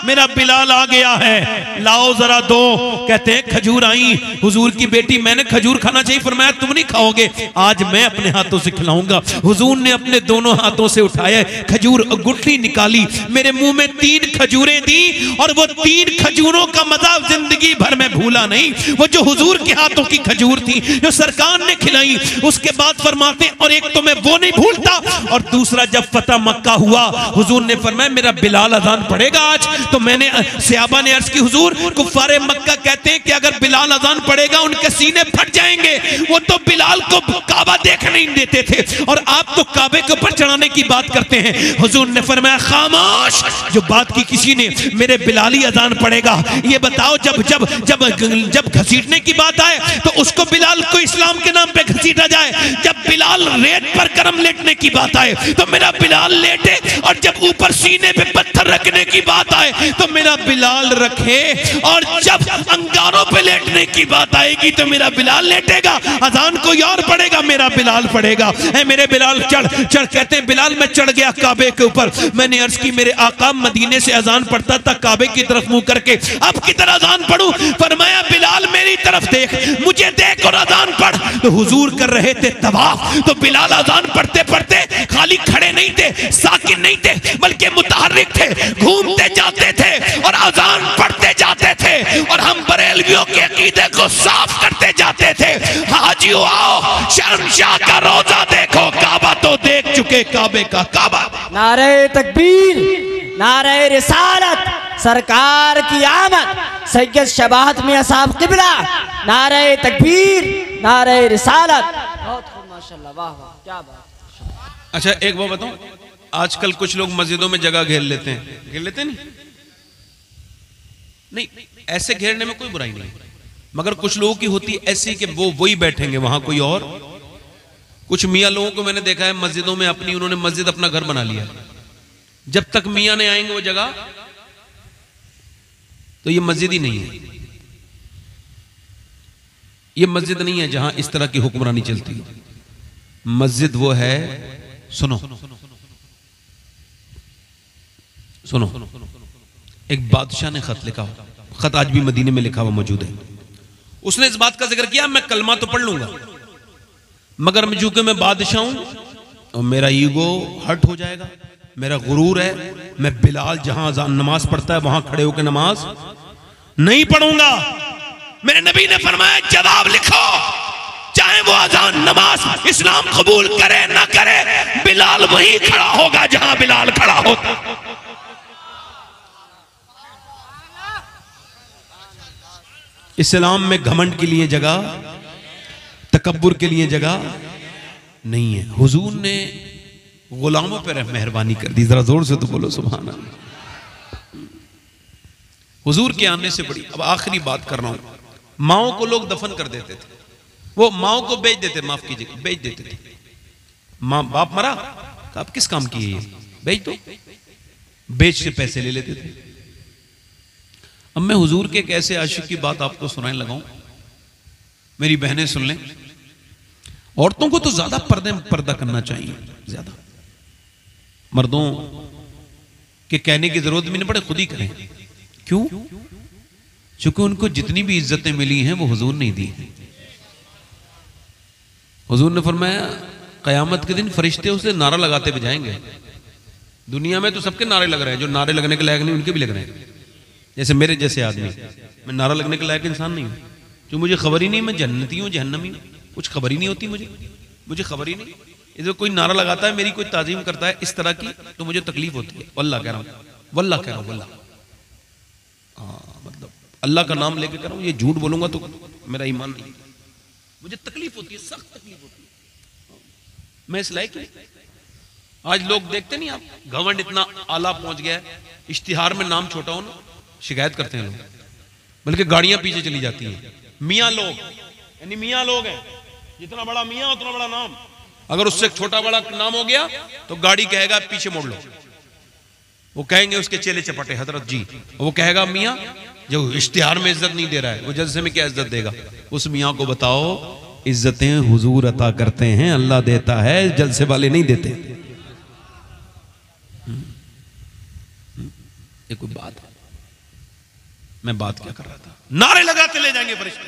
Speaker 1: मेरा बिलाल आ गया है, लाओ जरा दो। कहते हैं खजूर आई। हुजूर की बेटी मैंने खजूर खाना चाहिए, फरमाया तुम नहीं खाओगे, आज मैं अपने हाथों से खिलाऊंगा। हुजूर ने अपने दोनों हाथों से उठाया खजूर, गुठली निकाली, मेरे मुंह में 3 खजूरें दी और वो 3 खजूरों का मजा जिंदगी भर में भूला नहीं। वो जो हुजूर के हाथों की खजूर थी जो सरकार ने खिलाई। उसके बाद फरमाते और एक तो मैं वो नहीं भूलता, और दूसरा जब फतह मक्का हुआ हुजूर ने फरमाया मेरा बिलाल अजान पढ़ेगा आज। तो मैंने सहाबा ने अर्ज की हुजूर कुफ्फारे मक्का कहते हैं कि अगर बिलाल अजान पढ़ेगा उनके सीने फट जाएंगे। वो तो बिलाल को काबा देखने नहीं देते थे और आप तो काबे के ऊपर चढ़ाने की बात करते हैं। हुजूर ने फरमाया खामोश, जो बात की किसी ने, मेरे बिलाल ही अजान पढ़ेगा। ये बताओ जब जब जब जब घसीटने की बात आए तो उसको बिलाल को इस्लाम के नाम पे घसीटा जाए। जब बिलाल रेत पर करम लेटने की बात आए तो मेरा बिलाल लेटे, और जब ऊपर सीने पे पत्थर रखने की बात आए तो मेरा बिलाल रखे, और जब अंगारों पे लेटने की बात आएगी तो मेरा बिलाल लेटेगा। अजान कोई और पढ़ेगा, मेरा बिलाल पढ़ेगा। है मेरे बिलाल चढ़ चढ़। कहते हैं बिलाल मैं चढ़ गया काबे के ऊपर। मैंने अर्ज की मेरे आका मदीने से अजान पढ़ता था काबे की तरफ मुंह करके, अब किधर अजान पढ़ूं। फरमाया बिलाल मेरी तरफ देख, मुझे देख और अजान पढ़। तो हुजूर कर रहे थे तवाफ, तो बिलाल अजान पढ़ते पढ़ते खाली खड़े नहीं थे, साकिन नहीं थे, बल्कि मुतहर्रिक थे, घूमते जाते थे और अजान पढ़ते जाते थे। और हम बरेलवियों के अकीदे को साफ करते जाते थे। हाजियो आओ शर्मशाह का रोजा देखो, काबा तो देख चुके, काबे का काबा।
Speaker 2: नारे तकबीर, नारे रिसालत, सरकार की आमद, सैयद शबाहत मियां साहब किबला, नारे तकबीर, नारे रिसालत। बहुत खूब माशाल्लाह, वाह वाह क्या बात।
Speaker 1: अच्छा एक बात बताऊं, आजकल कुछ लोग मस्जिदों में जगह घेर लेते हैं, घेर लेते नहीं, ऐसे घेरने में कोई बुराई नहीं, मगर कुछ लोगों की होती ऐसी कि वो वही बैठेंगे वहां कोई और। कुछ मियाँ लोगों को मैंने देखा है मस्जिदों में अपनी, उन्होंने मस्जिद अपना घर बना लिया। जब तक मियाँ ने आएंगे वो जगह, तो ये मस्जिद ही नहीं है, ये मस्जिद नहीं है जहां इस तरह की हुक्मरानी चलती है। मस्जिद वो है, सुनो सुनो, एक बादशाह ने खत लिखा, खत आज भी मदीने में लिखा हुआ मौजूद है। उसने इस बात का जिक्र किया मैं कलमा तो पढ़ लूंगा, मगर चूंकि मैं बादशाह हूं और मेरा ईगो हर्ट हो जाएगा, मेरा गुरूर है, मैं बिलाल जहां नमाज पढ़ता है वहां खड़े होकर नमाज नहीं पढ़ूंगा। मेरे नबी ने फरमाया जवाब लिखो, चाहे वो अजान नमाज इस्लाम कबूल करे ना करे, बिलाल वहीं खड़ा होगा जहां बिलाल खड़ा होता। इस्लाम में घमंड के लिए जगह, तकब्बुर के लिए जगह नहीं है। हुजूर ने गुलामों पर मेहरबानी कर दी, जरा जोर से तो बोलो सुभान अल्लाह। हुजूर के आने से बड़ी, अब आखिरी बात कर रहा हूं, माओ को लोग दफन कर देते थे, वो माओ को बेच देते, माफ कीजिएगा बेच देते थे। माँ बाप मरा, आप किस काम की है ये, बेच दो, बेच के पैसे ले लेते थे। अब मैं हुजूर के एक ऐसे आशिक की बात आपको सुनाने लगाऊं, मेरी बहनें सुन लें। औरतों को तो ज्यादा पर्दा करना चाहिए, ज्यादा, मर्दों के कहने की जरूरत भी नहीं पड़े, खुद ही करें। क्यों? क्योंकि उनको जितनी भी इज्जतें मिली हैं वो हुजूर नहीं दी। हुजूर ने फरमाया कयामत के दिन फरिश्ते उसे नारा लगाते हुए जाएंगे। दुनिया में तो सबके नारे लग रहे हैं, जो नारे लगने के लायक नहीं उनके भी लग रहे हैं। जैसे मेरे जैसे आदमी, मैं नारा लगने के लायक इंसान नहीं हूं, जो मुझे खबर ही नहीं मैं जन्नती हूं जहन्नमी हूं, कुछ खबर ही नहीं होती मुझे खबर ही नहीं। इधर कोई नारा लगाता है, मेरी कोई ताजीम करता है इस तरह की, तो मुझे तकलीफ होती है। वल्लाह कह रहा हूँ, वल्लाह कह रहा हूँ, वल्लाह। मतलब अल्लाह का नाम लेके कह रहा हूँ, ये झूठ बोलूंगा तो मेरा ईमान नहीं, मुझे तकलीफ होती है, सख्त तकलीफ होती है। मैं इस लायक नहीं। आज लोग देखते नहीं आप, घमंड इतना आला पहुंच गया है, इश्तिहार में नाम छोटा हो ना शिकायत करते हैं लोग, बल्कि गाड़ियां पीछे चली जाती हैं। मियाँ लोग, यानी मियाँ लोग हैं, जितना बड़ा मियाँ उतना बड़ा नाम। अगर उससे छोटा बड़ा नाम हो गया तो गाड़ी कहेगा पीछे मोड़ लो। वो कहेंगे उसके चेले चपटे हजरत जी, वो कहेगा मियाँ जो इश्तिहार में इज्जत नहीं दे रहा है वो जलसे में क्या इज्जत देगा। उस मियाँ को बताओ इज्जतें हुजूर अता करते हैं, अल्लाह देता है, जलसे वाले नहीं देते। ये कोई बात है? मैं बात क्या कर रहा था? नारे लगाते ले जाएंगे फरिश्ते।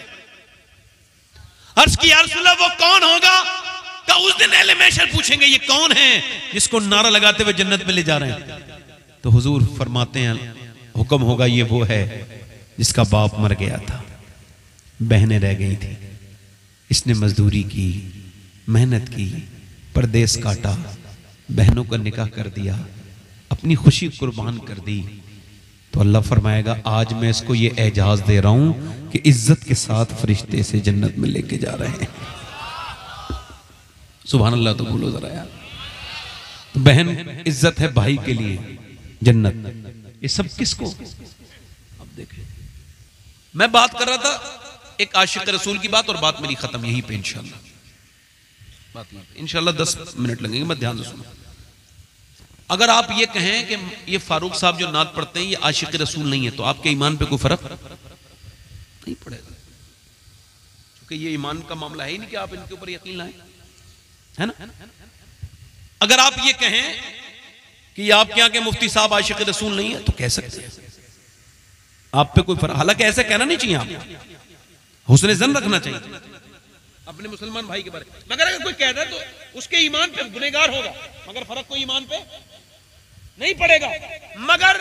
Speaker 1: अर्ज की या रसूलल्लाह वो कौन होगा? का उस दिन अहले महशर पूछेंगे ये कौन है जिसको नारा लगाते हुए जन्नत में ले जा रहे हैं? तो हुजूर फरमाते हैं हुक्म होगा ये वो है जिसका बाप मर गया था, बहनें रह गई थी, इसने मजदूरी की, मेहनत की, परदेस काटा, बहनों का निकाह कर दिया, अपनी खुशी कुर्बान कर दी। तो अल्लाह फरमाएगा आज मैं इसको ये एजाज दे रहा हूं कि इज्जत के साथ फरिश्ते से जन्नत में लेके जा रहे हैं। सुभान अल्लाह तो बोलो जरा यार। तो बहन इज्जत है भाई के लिए, जन्नत। ये सब किसको? अब देखें, मैं बात कर रहा था एक आशिक रसूल की बात, और बात मेरी खत्म यहीं पे इंशाल्लाह 10 मिनट लगेंगे, मैं ध्यान से सुनो। अगर आप ये कहें कि ये फारूक साहब जो नात पढ़ते हैं ये आशिक रसूल नहीं है, तो आपके ईमान पे कोई फर्क नहीं पड़ेगा, क्योंकि ये ईमान का मामला है ही नहीं कि आप इनके ऊपर यकीन लाएं, है ना। अगर आप ये कहें कि आपके यहाँ के मुफ्ती साहब आशिक रसूल नहीं है, तो कह सकते हैं, आप पे कोई फर्क। हालांकि ऐसा कहना नहीं चाहिए, आप हुस्न ज़न रखना चाहिए अपने मुसलमान भाई के बारे में। मगर अगर कोई कहता है तो उसके ईमान पे गुनहगार होगा, मगर फर्क कोई ईमान पे नहीं पड़ेगा। मगर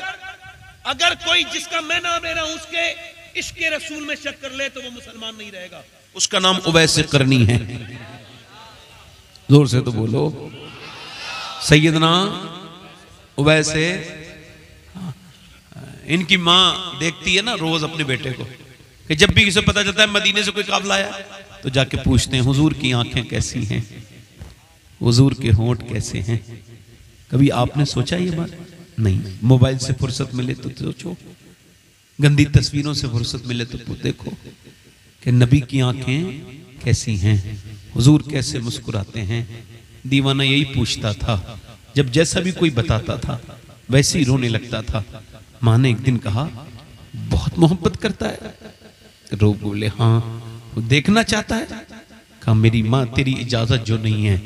Speaker 1: अगर कोई जिसका मैं नाम ले रहा हूं उसके इश्क रसूल में शक कर ले तो वो मुसलमान नहीं रहेगा। उसका नाम उवैस करनी है। जोर से तो बोलो सैयदना उवैस। इनकी माँ देखती है ना रोज अपने बेटे को, कि जब भी किसे पता चलता है मदीने से कोई काफिला आया तो जाके पूछते हैं हुजूर की आंखें कैसी हैं, हुजूर के होंठ कैसे हैं। कभी आपने सोचा ये बात? नहीं। मोबाइल से फुर्सत मिले तो सोचो, गंदी तस्वीरों से फुर्सत मिले तो देखो कि नबी की आंखें कैसी हैं, हुजूर कैसे मुस्कुराते हैं। दीवाना यही पूछता था, जब जैसा भी कोई बताता था वैसे ही रोने लगता था। माँ ने एक दिन कहा बहुत मोहब्बत करता है? रो बोले हाँ। वो देखना चाहता है? कहा मेरी माँ तेरी इजाजत जो नहीं है,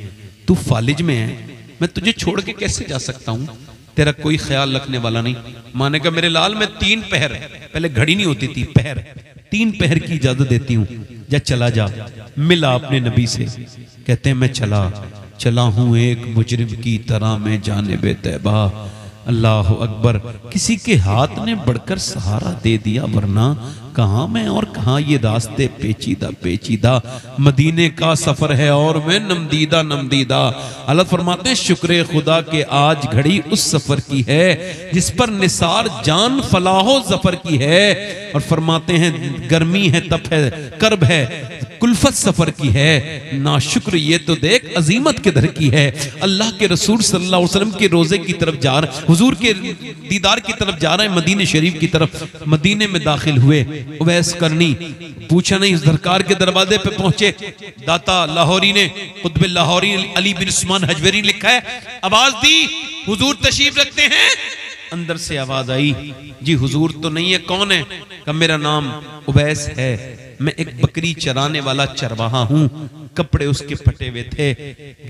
Speaker 1: तू फालिज में है, मैं तुझे छोड़ के कैसे जा सकता हूँ, तेरा कोई ख्याल रखने वाला नहीं। माँ ने कहा मेरे लाल मैं 3 पहर, पहले घड़ी नहीं होती थी, पहर, 3 पहर की इजाजत देती हूँ, जा चला जा, मिला अपने नबी से। कहते हैं मैं चला हूँ एक मुजरिम की तरह मैं जानिबे तैबा। अल्लाह अकबर, किसी के हाथ ने बढ़कर सहारा दे दिया, वरना कहाँ मैं और कहाँ ये रास्ते पेचीदा पेचीदा। मदीने का सफर है और मैं नमदीदा नमदीदा। अल्लाह फरमाते हैं शुक्र खुदा के आज घड़ी उस सफर की है जिस पर निसार जान फलाहो जफर की है। और फरमाते हैं गर्मी है तप है कर्ब है कुल्फत सफर की है, ना शुक्र ये तो देख अजीमत के दर की है। अल्लाह के रसूल सल्लल्लाहु अलैहि वसल्लम के रोजे की तरफ जा रहे, हुजूर के दीदार की तरफ जा रहे हैं, मदीने शरीफ की तरफ। मदीने में दाखिल हुए, उवैस करनी पूछा नहीं, सरकार के दरवाजे पे पहुंचे। दाता लाहौरी ने, कुतुब लाहौरी अली बिन उस्मान हजवेरी लिखा है, आवाज दी हुजूर तशरीफ रखते हैं। अंदर से आवाज आई जी हुजूर तो नहीं है, कौन है? कहा मेरा नाम उवैस है, मैं एक बकरी चराने वाला चरवाहा हूँ। कपड़े उसके फटे हुए थे,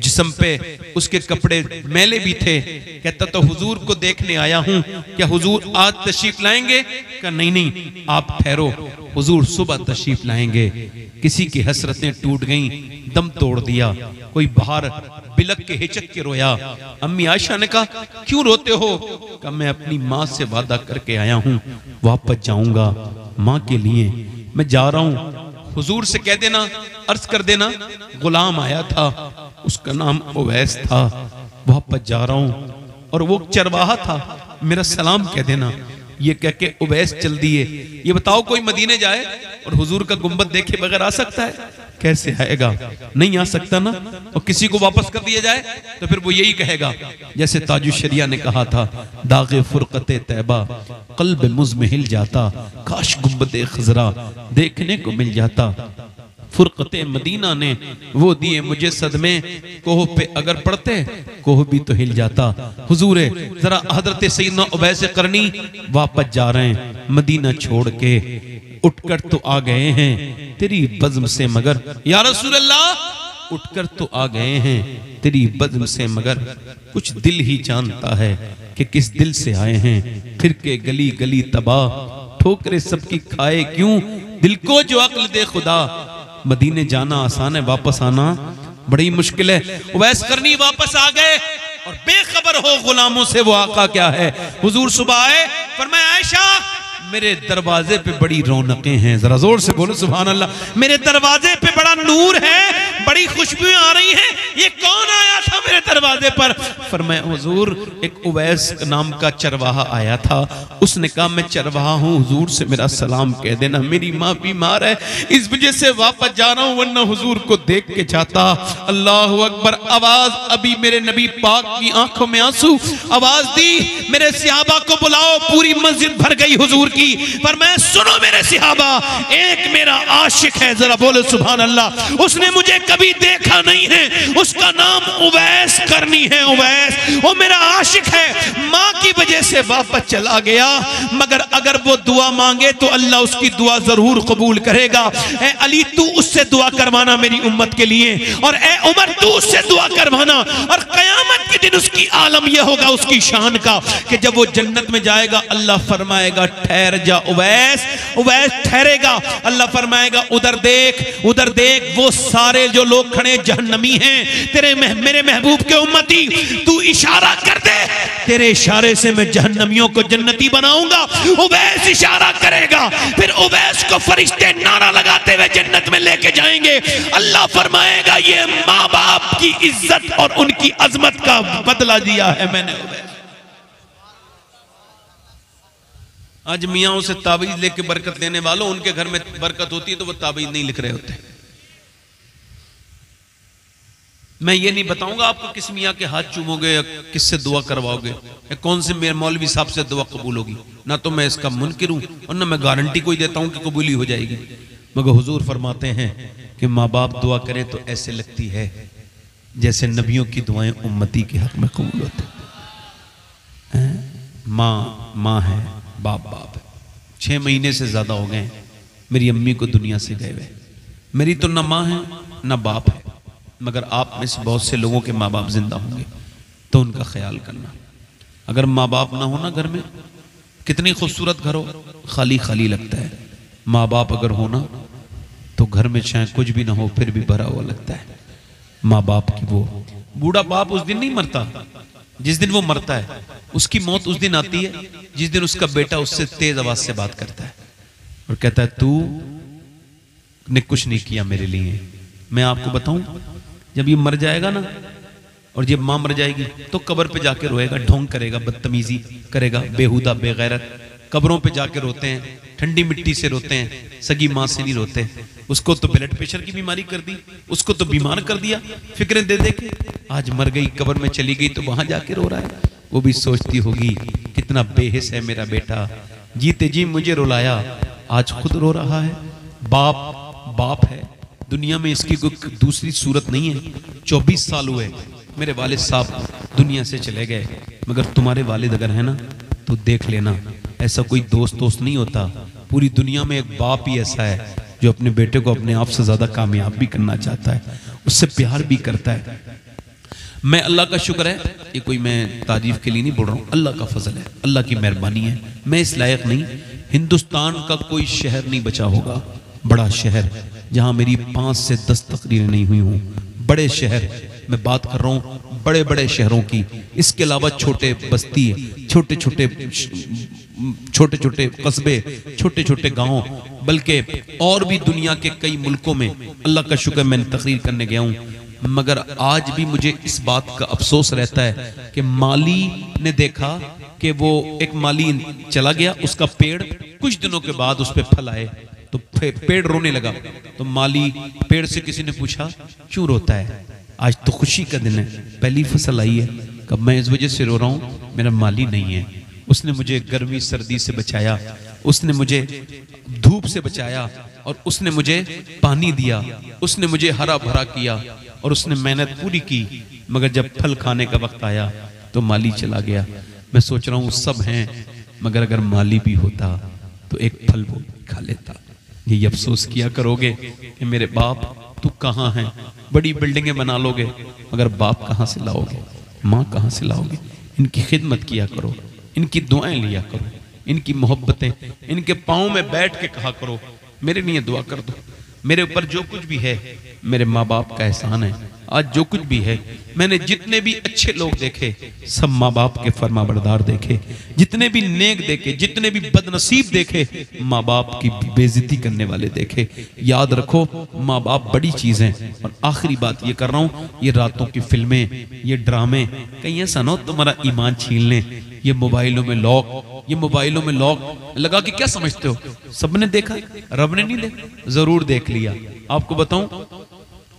Speaker 1: जिस्म पे उसके कपड़े मैले भी थे। कहता तो हुजूर को देखने आया हूँ, क्या हुजूर आज तशरीफ लाएंगे? कहा नहीं आप ठहरो, हुजूर सुबह तशरीफ लाएंगे। किसी की हसरतें टूट गईं, दम तोड़ दिया, कोई बाहर बिलक के हिचक के रोया। अम्मी आयशा ने कहा क्यों रोते हो? कहा मैं अपनी माँ से वादा करके आया हूँ, वापस जाऊंगा माँ के लिए, मैं जा रहा हूँ, हुजूर से कह देना, अर्ज कर देना, गुलाम आया था, उसका नाम उवैस था, वापस जा रहा हूं और वो चरवाहा था, मेरा सलाम कह देना। ये कह के उवैस चल दिए। ये बताओ कोई मदीने जाए और हुजूर का गुंबद देखे बगैर आ सकता है? कैसे आएगा? नहीं आ सकता ना। और किसी को वापस कर दिया जाए तो फिर वो यही कहेगा, जैसे ताजुशरिया ने कहा था, दागे फुरकते तैबा कल्ब मुझ में हिल जाता, काश गुंबद खजरा देखने को मिल जाता। फुरकते मदीना ने वो दिए मुझे सदमे, कोह पे अगर पड़ते कोह भी तो हिल जाता। हुजूर जरा हजरत सैयदना उवैस करनी वापस जा रहे हैं मदीना छोड़ के, उठकर तो आ गए हैं तेरी बज़्म से मगर, या रसूल अल्लाह उठकर तो आ गए हैं तेरी बज़्म से मगर, कुछ दिल ही जानता है कि किस दिल से आए हैं, फिर के गली गली तबाह, ठोकरे सबकी खाए क्यों, दिल को जो अक्ल दे खुदा। मदीने जाना आसान है, वापस आना बड़ी मुश्किल है। उवैस करनी वापस आ गए और बेखबर हो गुलामों से वो आका क्या है। हुजूर सुबह आए, फरमाया आयशा मेरे दरवाजे पे बड़ी रौनकें हैं, जरा जोर से बोलो सुभान अल्लाह, मेरे दरवाजे पे बड़ा नूर है, बड़ी खुशबुएं आ रही हैं, ये कौन आया था मेरे दरवाजे पर? फरमाया हुजूर एक उवैस नाम का चरवाहा आया था, उसने कहा मैं चरवाहा हूँ, हुजूर से मेरा सलाम कह देना, मेरी माँ बीमार है इस वजह से वापस जा रहा हूँ, वरना हुजूर को देख के जाता। अल्लाहु अकबर। आवाज अभी मेरे नबी पाक की आंखों में आंसू, आवाज दी मेरे सहाबा को बुलाओ, पूरी मस्जिद भर गई हुजूर की। पर मैं सुनो मेरे सहाबा, एक मेरा आशिक है, जरा बोलो सुभान अल्लाह, उसने मुझे कभी देखा नहीं है, उसका नाम उवैस करनी है, उवैस वो मेरा आशिक है, माँ की वजह से वापस चला गया, मगर अगर वो दुआ मांगे तो अल्लाह उसकी दुआ जरूर कबूल करेगा। ए अली तू उससे दुआ करवाना मेरी उम्मत के लिए, और ए उमर तू उससे दुआ करवाना, और कयामत के दिन उसकी आलम यह होगा उसकी शान का कि जब वो जन्नत में जाएगा अल्लाह फरमाएगा ठहर जा उवैस, उवैस ठहरेगा, अल्लाह फरमाएगा उधर देख, उधर देख, वो सारे जो लोग खड़े जहन्नमी हैं, तेरे मेरे महबूब के उम्मती, तू इशारा कर दे, तेरे इशारे से मैं जहन्नमियों को जन्नती बनाऊंगा। उवैस इशारा करेगा, फिर उवैस को फरिश्ते नारा लगाते हुए जन्नत में लेके जाएंगे। अल्लाह फरमाएगा ये माँ बाप की इज्जत और उनकी अजमत का बदला दिया है मैंने उवैस। आज मियाँ से ताबीज लेके बरकत लेने वालों, उनके घर में बरकत होती है तो वो ताबीज नहीं लिख रहे होते। मैं ये नहीं बताऊंगा आपको किस मियाँ के हाथ चूमोगे या किससे दुआ करवाओगे या कौन से मेरे मौलवी साहब से दुआ कबूल होगी, ना तो मैं इसका मुनकिर हूं और ना मैं गारंटी कोई देता हूं कि कबूली हो जाएगी। मगर हुजूर फरमाते हैं कि माँ बाप दुआ करें तो ऐसे लगती है जैसे नबियों की दुआएं उम्मती के हक में कबूल होते हैं। माँ है, बाप बाप है। 6 महीने से ज्यादा हो गए मेरी अम्मी को दुनिया से गए हुए। मेरी तो ना माँ है ना बाप है, मगर आप में से बहुत से लोगों के माँ बाप जिंदा होंगे तो उनका ख्याल करना। अगर माँ बाप ना हो ना घर में, कितनी खूबसूरत घर हो, खाली खाली लगता है। माँ बाप अगर हो ना तो घर में चाहे कुछ भी ना हो फिर भी भरा हुआ लगता है। माँ बाप की वो बूढ़ा बाप उस दिन नहीं मरता जिस दिन वो मरता है, उसकी मौत उस दिन आती है जिस दिन उसका बेटा उससे तेज आवाज से बात करता है और कहता है तू ने कुछ नहीं किया मेरे लिए। मैं आपको बताऊं, जब ये मर जाएगा ना और जब मां मर जाएगी तो कब्र पे जाके रोएगा, ढोंग करेगा, बदतमीजी करेगा, बेहुदा बेगैरत। कब्रों पे जाके रोते हैं, ठंडी मिट्टी से रोते हैं, सगी मां से नहीं रोते। उसको तो ब्लड प्रेशर की बीमारी कर दी, उसको तो बीमार कर दिया, फिक्रें दे दे के आज मर गई, कब्र में चली गई तो वहां जाके रो रहा है। वो भी सोचती होगी कितना बेहिस है मेरा बेटा, जीते जी मुझे रुलाया, आज खुद रो रहा है। बाप बाप है, दुनिया में इसकी कोई दूसरी सूरत नहीं है। 24 साल हुए मेरे वालिद साहब दुनिया से चले गए, मगर तुम्हारे वालिद अगर है ना तो देख लेना, ऐसा कोई दोस्त नहीं होता। पूरी दुनिया में एक बाप ही ऐसा है जो अपने बेटे को अपने आप से ज्यादा कामयाब भी करना चाहता है, उससे प्यार भी करता है। मैं अल्लाह का शुक्र है, ये कोई मैं तारीफ के लिए नहीं बोल रहा हूँ, अल्लाह का फजल है, अल्लाह की मेहरबानी है। मैं इस लायक नहीं, हिंदुस्तान का कोई शहर नहीं बचा होगा, बड़ा शहर जहां मेरी 5 से 10 तकरीरें नहीं हुई हूं। बड़े शहर मैं बात कर रहा हूं, बड़े बड़े शहरों की। इसके अलावा छोटे बस्ती, छोटे छोटे कस्बे, छोटे छोटे गांव, बल्कि और भी दुनिया के कई मुल्कों में अल्लाह का शुक्र मैंने तकरीर करने गया हूँ, मगर आज भी मुझे इस बात का अफसोस रहता है कि माली ने देखा कि वो एक माली चला गया, उसका पेड़ कुछ दिनों के बाद उस पर फल आए तो पेड़ रोने लगा। तो माली पेड़ से किसी ने पूछा क्यों रोता है? आज तो खुशी का दिन है, पहली फसल आई है। कब मैं इस वजह से रो रहा हूँ, मेरा माली नहीं है, उसने मुझे गर्मी सर्दी से बचाया, उसने मुझे धूप से बचाया और उसने मुझे पानी दिया, उसने मुझे हरा भरा किया और उसने मेहनत पूरी की, मगर जब फल खाने का वक्त आया तो माली चला गया। मैं सोच रहा हूँ सब हैं, मगर अगर माली भी होता तो एक फल वो खा लेता। ये अफसोस किया करोगे कि मेरे बाप तू कहाँ है? बड़ी बिल्डिंगें बना लोगे मगर बाप कहाँ से लाओगे, माँ कहाँ से लाओगे? इनकी खिदमत किया करो, इनकी दुआएं लिया करो, इनकी मोहब्बतें, इनके पाँव में बैठ के कहा करो मेरे लिए दुआ कर दो। मेरे ऊपर जो कुछ भी है मेरे माँ बाप का एहसान है। आज जो कुछ भी है, मैंने जितने भी अच्छे लोग देखे सब माँ बाप के फरमाबरदार देखे, जितने भी नेक देखे, जितने भी बदनसीब देखे माँ बाप की बेइज्जती करने वाले देखे। याद रखो माँ बाप बड़ी चीज है। और आखिरी बात ये कर रहा हूँ, ये रातों की फिल्में, ये ड्रामे कहीं ऐसा ना हो तुम्हारा ईमान छीन लें। ये मोबाइलों में लॉक, ये मोबाइलों में लॉक लगा के क्या समझते हो सबने देखा? रब ने नहीं देखा, जरूर देख लिया। आपको बताऊं,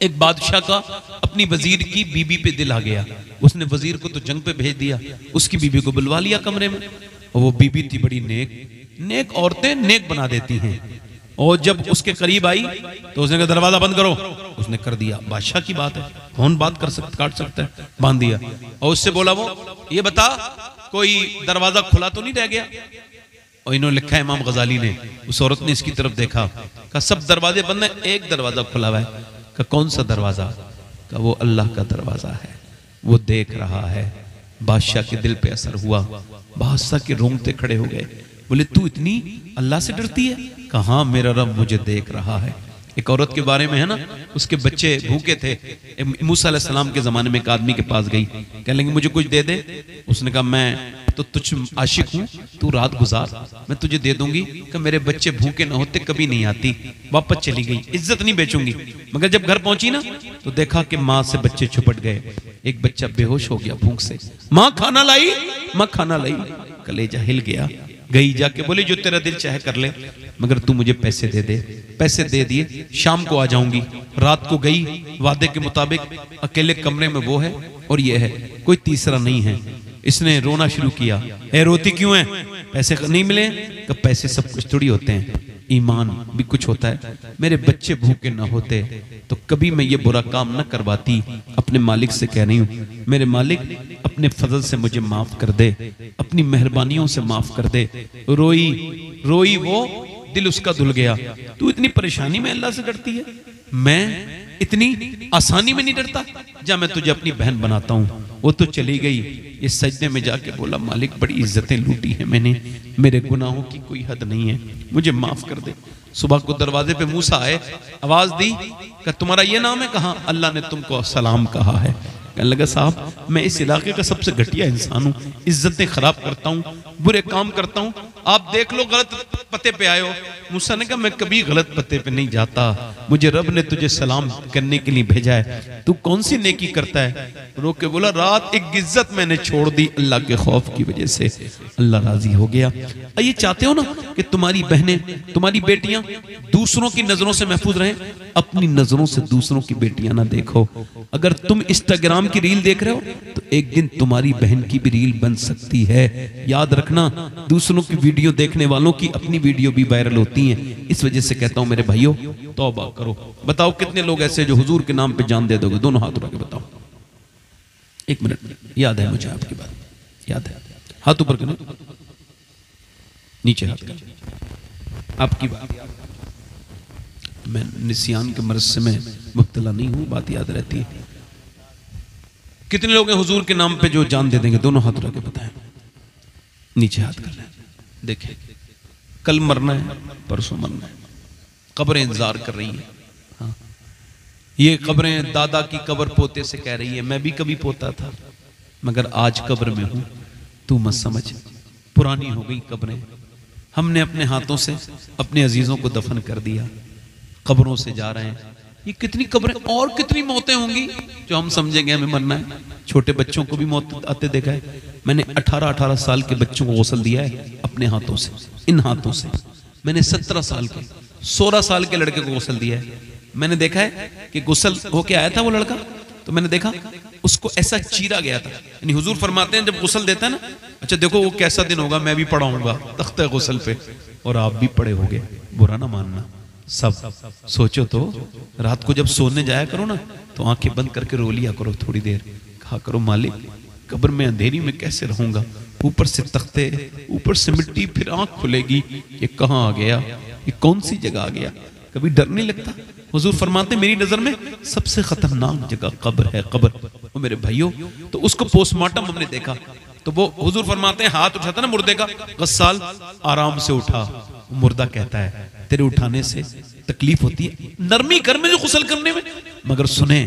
Speaker 1: एक बादशाह का अपनी वजीर की बीबी पे दिल आ गया, उसने वजीर को तो जंग पे भेज दिया, उसकी बीबी को बुलवा लिया कमरे में। और वो बीबी थी बड़ी नेक, नेक औरतें नेक बना देती हैं। और जब उसके करीब आई तो उसने कहा दरवाजा बंद करो, उसने कर दिया। बादशाह की बात है, कौन बात कर सकता, काट सकता है, बांध दिया। और उससे बोला वो ये बता कोई दरवाजा खुला तो नहीं रह गया? और इन्होंने लिखा है इमाम गजाली ने, उस औरत ने इसकी तरफ देखा, कहा सब दरवाजे बंद है, एक दरवाजा खुला हुआ है। कहा कौन सा दरवाजा? कहा वो अल्लाह का दरवाजा है, वो देख रहा है। बादशाह के दिल पे असर हुआ, बादशाह के रोंगटे खड़े हो गए। बोले तू इतनी अल्लाह से डरती है? कहा मेरा रब मुझे देख रहा है। एक औरत के बारे में है ना, उसके बच्चे भूखे थे, मूसा अलैहि सलाम के जमाने में एक आदमी के पास गई, कहने लगी मुझे कुछ दे दे। उसने कहा मैं तो तुझ आशिक हूँ, तू रात गुजार, मैं तुझे दे दूंगी। कि मेरे बच्चे भूखे ना होते कभी नहीं आती। वापस चली गई, इज्जत नहीं बेचूंगी। मगर जब घर पहुंची ना तो देखा कि माँ से बच्चे छुपट गए। एक बच्चा बेहोश हो गया भूख से, माँ खाना लाई, माँ खाना लाई। कलेजा हिल गया, गई जाके बोली जो तेरा दिल चाहे कर ले, मगर तू मुझे पैसे दे दे। पैसे दे दिए, शाम को आ जाऊंगी। रात को गई, वादे के मुताबिक अकेले कमरे में वो है और ये है, कोई तीसरा नहीं है। इसने रोना शुरू किया, ए रोती क्यों है? पैसे नहीं मिले? कि पैसे सब कुछ थोड़ी होते हैं, ईमान भी कुछ होता है। मेरे बच्चे भूखे ना होते तो कभी मैं ये बुरा काम न करवाती। अपने मालिक से कह रही हूँ, मेरे मालिक अपने फजल से मुझे माफ कर दे, अपनी मेहरबानियों से माफ कर दे। रोई रोई वो, दिल उसका धुल गया। तू इतनी परेशानी में अल्लाह से डरती है, मैं इतनी आसानी में नहीं डरता? जा मैं तुझे अपनी बहन बनाता हूँ। वो तो चली गई, ये सजदे में जाके बोला मालिक बड़ी इज्जतें लूटी है मैंने, मेरे गुनाहों की कोई हद नहीं है, मुझे माफ कर दे। सुबह को दरवाजे पे मूसा आए, आवाज दी कि तुम्हारा ये नाम है? कहा अल्लाह ने तुमको सलाम कहा है। कहने लगा साहब मैं इस इलाके का सबसे घटिया इंसान हूँ, इज्जतें खराब करता हूँ, बुरे काम करता हूँ, आप देख लो गलत पते पे आए हो। मूसा ने कहा मैं कभी गलत पते पे नहीं जाता, मुझे रब ने तुझे सलाम करने के लिए भेजा है, तू कौन सी नेकी करता है? रो के बोला रात एक इज्जत मैंने छोड़ दी अल्लाह के खौफ की वजह से, अल्लाह राजी हो गया। ये चाहते हो ना कि तुम्हारी बहनें, तुम्हारी बेटियां दूसरों की नजरों से महफूज रहें? अपनी नजरों से दूसरों की बेटियां ना देखो। अगर तुम इंस्टाग्राम की रील देख रहे हो तो एक दिन तुम्हारी बहन की भी रील बन सकती है। याद रखना, दूसरों की वीडियो देखने वालों की अपनी वीडियो भी वायरल होती हैं। इस वजह से कहता हूं मेरे भाइयों तौबा करो। बताओ कितने लोग ऐसे जो हुजूर के नाम पे जान दे दोगे? दोनों हाथ उठा के बताओ। एक मिनट, याद है मुझे आपकी बात, याद है? हाथ ऊपर करो, नीचे हाथ करो। आपकी बात, मैं निसियान के मर्ज से मैं मुब्तला नहीं हूं, बात याद रहती है। कितने लोग हैं हुजूर के नाम पे जो जान दे देंगे? दोनों हाथ उठा के बताएं, नीचे हाथ कर लें। देखें, कल मरना है, परसों मरना है, कब्रें इंतजार कर रही है। हाँ, ये कब्रें दादा की कब्र पोते से कह रही है मैं भी कभी पोता था, मगर आज कब्र में हूं, तू मत समझ, पुरानी हो गई कब्रें। हमने अपने हाथों से अपने अजीजों को दफन कर दिया, कब्रों से जा रहे हैं। ये कितनी कब्रें और कितनी मौतें होंगी जो हम समझेंगे हमें मरना है। छोटे बच्चों को भी मौत आते देखा है मैंने। 18-18 साल के बच्चों को गौसल दिया है अपने हाथों से, इन हाथों से। मैंने 17 साल के 16 साल के लड़के को गौसल दिया है। मैंने देखा है कि गुसल होके आया था वो लड़का, तो मैंने देखा उसको ऐसा चीरा गया था। यानी हुजूर फरमाते हैं जब गुसल देता है ना, अच्छा देखो वो कैसा दिन होगा, मैं भी पढ़ाऊंगा तख्ते गुसल पे और आप भी पड़े होगे, बुरा ना मानना सब। सोचो तो रात को जब सोने जाया करो ना, तो आंखें बंद करके रो लिया करो थोड़ी देर, कहा करो मालिक कब्र में अंधेरी में कैसे रहूंगा, ऊपर से तख्ते, ऊपर से मिट्टी, फिर आंख खुलेगी ये कहाँ आ गया, ये कौन सी जगह आ गया। कभी डर नहीं लगता? हुजूर फरमाते मेरी नजर में सबसे खतरनाक जगह कब्र है, कब्र। वो मेरे भाइयों, तो उसको पोस्टमार्टम हमने देखा, तो वो हुजूर फरमाते हैं हाथ उठाता ना मुर्दे का, गस्साल आराम से उठा। मुर्दा कहता है तेरे उठाने से तकलीफ होती है, नरमी कर में जो गुसल करने में, मगर सुने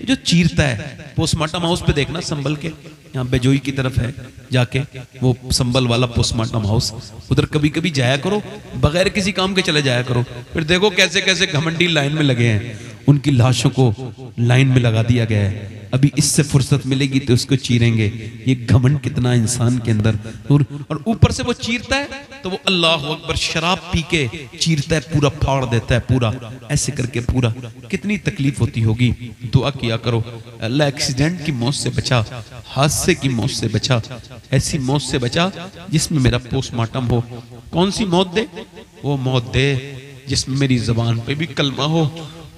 Speaker 1: जो चीरता है। पोस्टमार्टम हाउस पे देखना संभल के, यहाँ बेजोई की तरफ है जाके वो संभल वाला पोस्टमार्टम हाउस, उधर कभी कभी जाया करो, बगैर किसी काम के चले जाया करो। फिर देखो कैसे कैसे घमंडी लाइन में लगे हैं, उनकी लाशों को लाइन में लगा दिया गया है। अभी इससे फुर्सत मिलेगी तो उसको चीरेंगे। ये घमंड कितना इंसान के अंदर, और ऊपर से वो चीरता है तो वो अल्लाह अकबर शराब पी के चीरता है, पूरा फाड़ देता है, पूरा ऐसे करके पूरा। कितनी तकलीफ होती होगी। दुआ किया करो अल्लाह एक्सीडेंट की मौत से बचा, हादसे की मौत से बचा, ऐसी मौत से बचा जिसमें मेरा पोस्टमार्टम हो। कौन सी मौत दे? वो मौत दे जिसमें मेरी जबान पे भी कलमा हो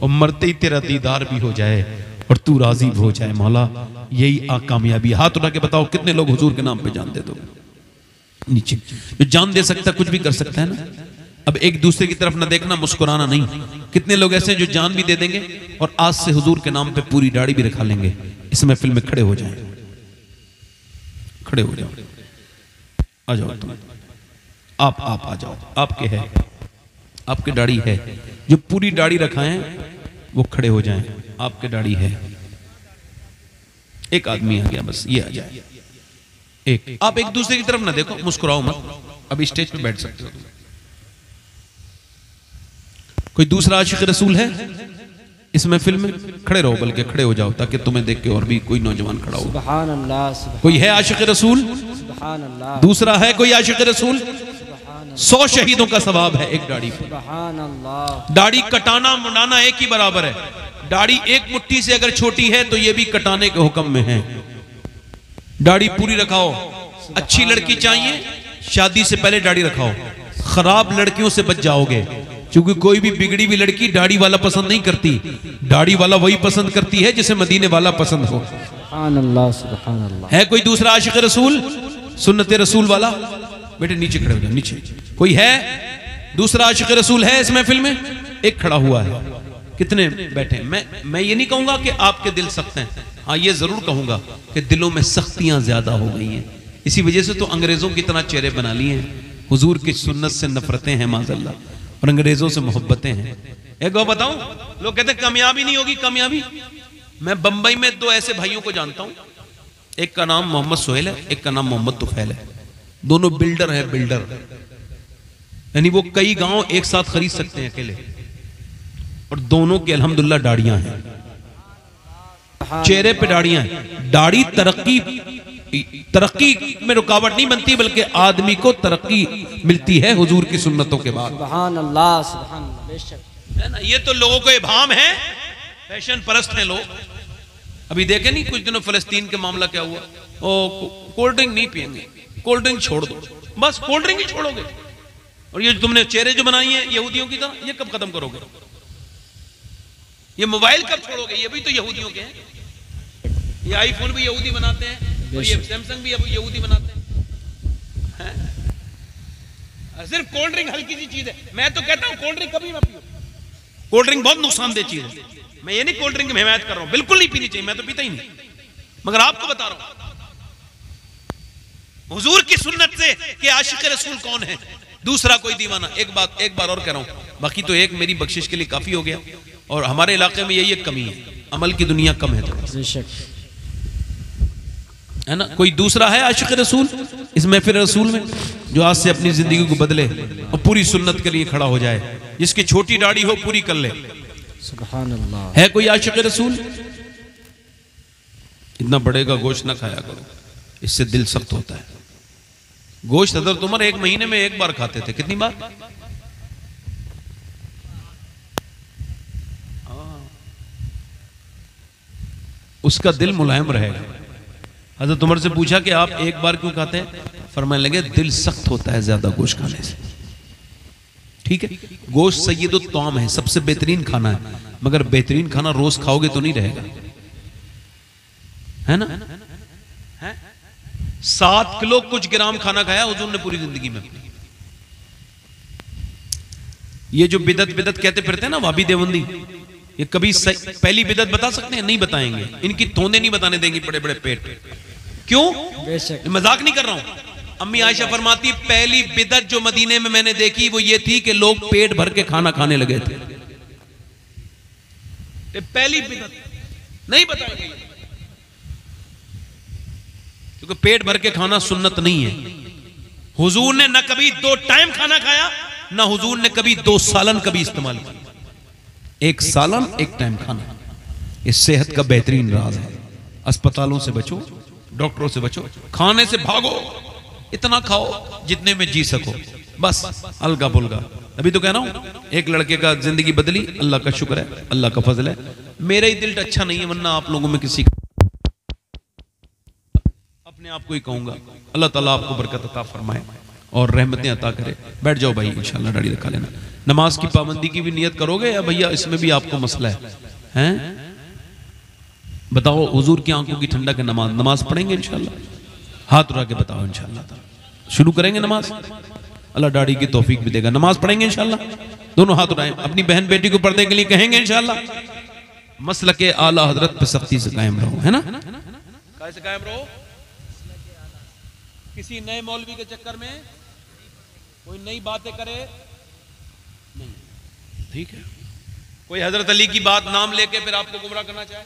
Speaker 1: और मरते ही तेरा दीदार भी हो जाए और तू राजी हो जाए मौला। यही कामयाबी। हाथ उठा के बताओ कितने लोग हुजूर के नाम पे जान दे दो। नीचे जो जान दे सकता कुछ भी कर सकता है ना। अब एक दूसरे की तरफ ना देखना, मुस्कुराना नहीं। कितने लोग ऐसे जो जान भी दे देंगे और आज से हुजूर के नाम पे पूरी दाढ़ी भी रखा लेंगे। इस महफिल में खड़े हो जाए, खड़े हो जाओ, आ जाओ तुम, आप आ जाओ। आपके है, आपके दाढ़ी है, जो पूरी दाढ़ी रखाएं वो खड़े हो जाएं। आपके दाढ़ी है। एक आदमी आ गया, बस ये आ जाए। एक आप एक दूसरे की तरफ ना देखो, मुस्कुराओ मत। अभी स्टेज पे बैठ सकते हो। कोई दूसरा आशिक रसूल है इस महफिल में? खड़े रहो, बल्कि खड़े हो जाओ ताकि तुम्हें देख के और भी कोई नौजवान खड़ा हो।
Speaker 2: सुभान अल्लाह।
Speaker 1: कोई है आशिक रसूल?
Speaker 2: सुभान अल्लाह।
Speaker 1: दूसरा है कोई आशिक रसूल? 100 शहीदों का सवाब है एक दाढ़ी पे।
Speaker 2: सुभान अल्लाह।
Speaker 1: दाढ़ी कटाना मुंडाना एक ही बराबर है। दाढ़ी एक मुट्ठी से अगर छोटी है तो ये भी कटाने के हुक्म में है। दाढ़ी पूरी रखाओ। अच्छी लड़की चाहिए, शादी से पहले दाढ़ी रखाओ। खराब लड़कियों से बच जाओगे, क्योंकि कोई भी बिगड़ी हुई लड़की दाढ़ी वाला पसंद नहीं करती। दाढ़ी वाला वही पसंद करती है जिसे मदीने वाला पसंद हो।
Speaker 2: सुभान अल्लाह, सुभान अल्लाह।
Speaker 1: है कोई दूसरा आशिक रसूल, सुन्नत रसूल वाला? बेटे नीचे खड़े हो जाओ, नीचे। कोई है दूसरा आशिक रसूल है इस महफिल में? एक खड़ा हुआ है। कितने बैठे? मैं ये नहीं कहूंगा कि आपके दिल सख्त हैं, हाँ ये जरूर कहूंगा कि दिलों में सख्तियां ज्यादा हो गई हैं। इसी वजह से तो अंग्रेजों की तरह चेहरे बना लिए हैं। हुजूर की सुन्नत से नफरतें हैं माज़अल्लाह, और अंग्रेजों से मोहब्बतें हैं। एक बात बताऊं, लोग कहते हैं कामयाबी नहीं होगी, कामयाबी। मैं बंबई में 2 ऐसे भाइयों को जानता हूं, एक का नाम मोहम्मद सोहेल है, एक का नाम मोहम्मद तुफैल है। दोनों बिल्डर हैं, बिल्डर, यानी वो कई गांव एक साथ खरीद सकते हैं अकेले, और दोनों की अल्हम्दुलिल्लाह दाढ़ियां हैं, चेहरे पे दाढ़ियां हैं। दाढ़ी तरक्की में रुकावट नहीं बनती, बल्कि आदमी को तरक्की मिलती है हुजूर की सुन्नतों के बाद।
Speaker 2: सुभान अल्लाह, सुभान अल्लाह। बेशक
Speaker 1: है ना। ये तो लोगों को इबाम है, फैशन परस्त हैं लोग। अभी देखे नहीं कुछ दिनों फलस्तीन के मामला क्या हुआ? कोल्ड ड्रिंक नहीं पियेंगे, कोल्ड ड्रिंक छोड़ दो, बस कोल्ड ड्रिंक ही छोड़ोगे। और ये तुमने चेहरे जो बनाई है यहूदियों की तरह, ये कब खत्म करोगे? ये मोबाइल कब छोड़ोगे? ये भी तो यहूदियों के हैं। ये आईफोन भी यहूदी बनाते हैं, और ये सैमसंग भी अब यहूदी बनाते हैं। सिर्फ कोल्ड ड्रिंक हल्की सी चीज है। मैं तो कहता हूं कोल्ड ड्रिंक कभी मत पियो। कोल्ड ड्रिंक बहुत नुकसानदेह चीज है। मैं ये नहीं कोल्ड ड्रिंक की हिमायत कर रहा हूं, बिल्कुल नहीं पीनी चाहिए, मैं तो पीता ही नहीं, मगर आपको बता रहा हूं हुजूर की सुन्नत से कि आशिक रसूल कौन है, दूसरा कोई दीवाना। एक बार और कह रहा हूं, बाकी तो एक मेरी बख्शिश के लिए काफी हो गया। और हमारे इलाके में यही एक कमी है, अमल की दुनिया कम है थोड़ा, है ना। कोई दूसरा है आशिक रसूल इस महफिल रसूल में? जो आज से अपनी जिंदगी को बदले और पूरी सुन्नत के लिए खड़ा हो जाए, जिसकी छोटी दाढ़ी हो पूरी कर ले।
Speaker 2: सुभान अल्लाह।
Speaker 1: है कोई आशिक रसूल? इतना बड़े का गोश्त ना खाया करो, इससे दिल सख्त होता है। गोश्त हज़रत उमर 1 महीने में 1 बार खाते थे। कितनी बार? उसका दिल मुलायम रहेगा। हज़रत उमर से पूछा कि आप 1 बार क्यों खाते हैं? फरमाने लगे दिल सख्त होता है ज्यादा गोश्त खाने से। ठीक है, गोश्त सय्यदुत तौम है, सबसे बेहतरीन खाना है, मगर बेहतरीन खाना रोज खाओगे तो नहीं रहेगा, है ना? है? 7 किलो कुछ ग्राम खाना खाया हुजूर ने पूरी जिंदगी में। ये जो बिदत बिदत कहते फिरते हैं ना वाबी देवबंदी, ये कभी पहली बिदत बता सकते हैं? नहीं बताएंगे। इनकी तोंदे नहीं बताने देंगी बड़े बड़े पेट। क्यों? मजाक नहीं कर रहा हूं। अम्मी आयशा फरमाती पहली बिदत जो मदीने में मैंने देखी वो ये थी कि लोग पेट भर के खाना खाने लगे थे। पहली बिदत नहीं बताएंगे, क्योंकि पेट भर के खाना सुन्नत नहीं है। हुजूर ने न कभी 2 टाइम खाना खाया, ना हुजूर ने कभी 2 सालन कभी इस्तेमाल किया। 1 सालन 1 टाइम खाना, इस सेहत का बेहतरीन राज है। अस्पतालों से बचो, डॉक्टरों से बचो, खाने से भागो, इतना खाओ जितने में जी सको, बस अलगा बुलगा। अभी तो कह रहा हूं एक लड़के का जिंदगी बदली, अल्लाह का शुक्र है, अल्लाह का फजल है। मेरा ही दिल अच्छा नहीं है, वरना आप लोगों में किसी अपने आप को ही कहूंगा। अल्लाह ताला आपको बरकत अता फरमाए और रहमतें अता करे। बैठ जाओ भाई, इंशाल्लाह दाढ़ी रखा लेना। नमाज की पाबंदी की भी नियत करोगे या भैया इसमें भी आपको मसला है? हैं? बताओ, हुजूर की आंखों की ठंडक है। नमाज पढ़ेंगे इंशाल्लाह? हाथ उठा के बताओ इंशाल्लाह। शुरू करेंगे नमाज, अल्लाह दाढ़ी की तौफीक भी देगा। नमाज पढ़ेंगे इंशाल्लाह? दोनों हाथ उठाएं, अपनी बहन बेटी को पढ़ने के लिए कहेंगे इंशाल्लाह। मसलके आला हजरत पे सख्ती से कायम रहो, है ना? कैसे कायम रहो? किसी नए मौलवी के चक्कर में कोई नई बातें करे नहीं, ठीक है? कोई हजरत अली की बात नाम लेके फिर आपको गुमराह करना चाहे।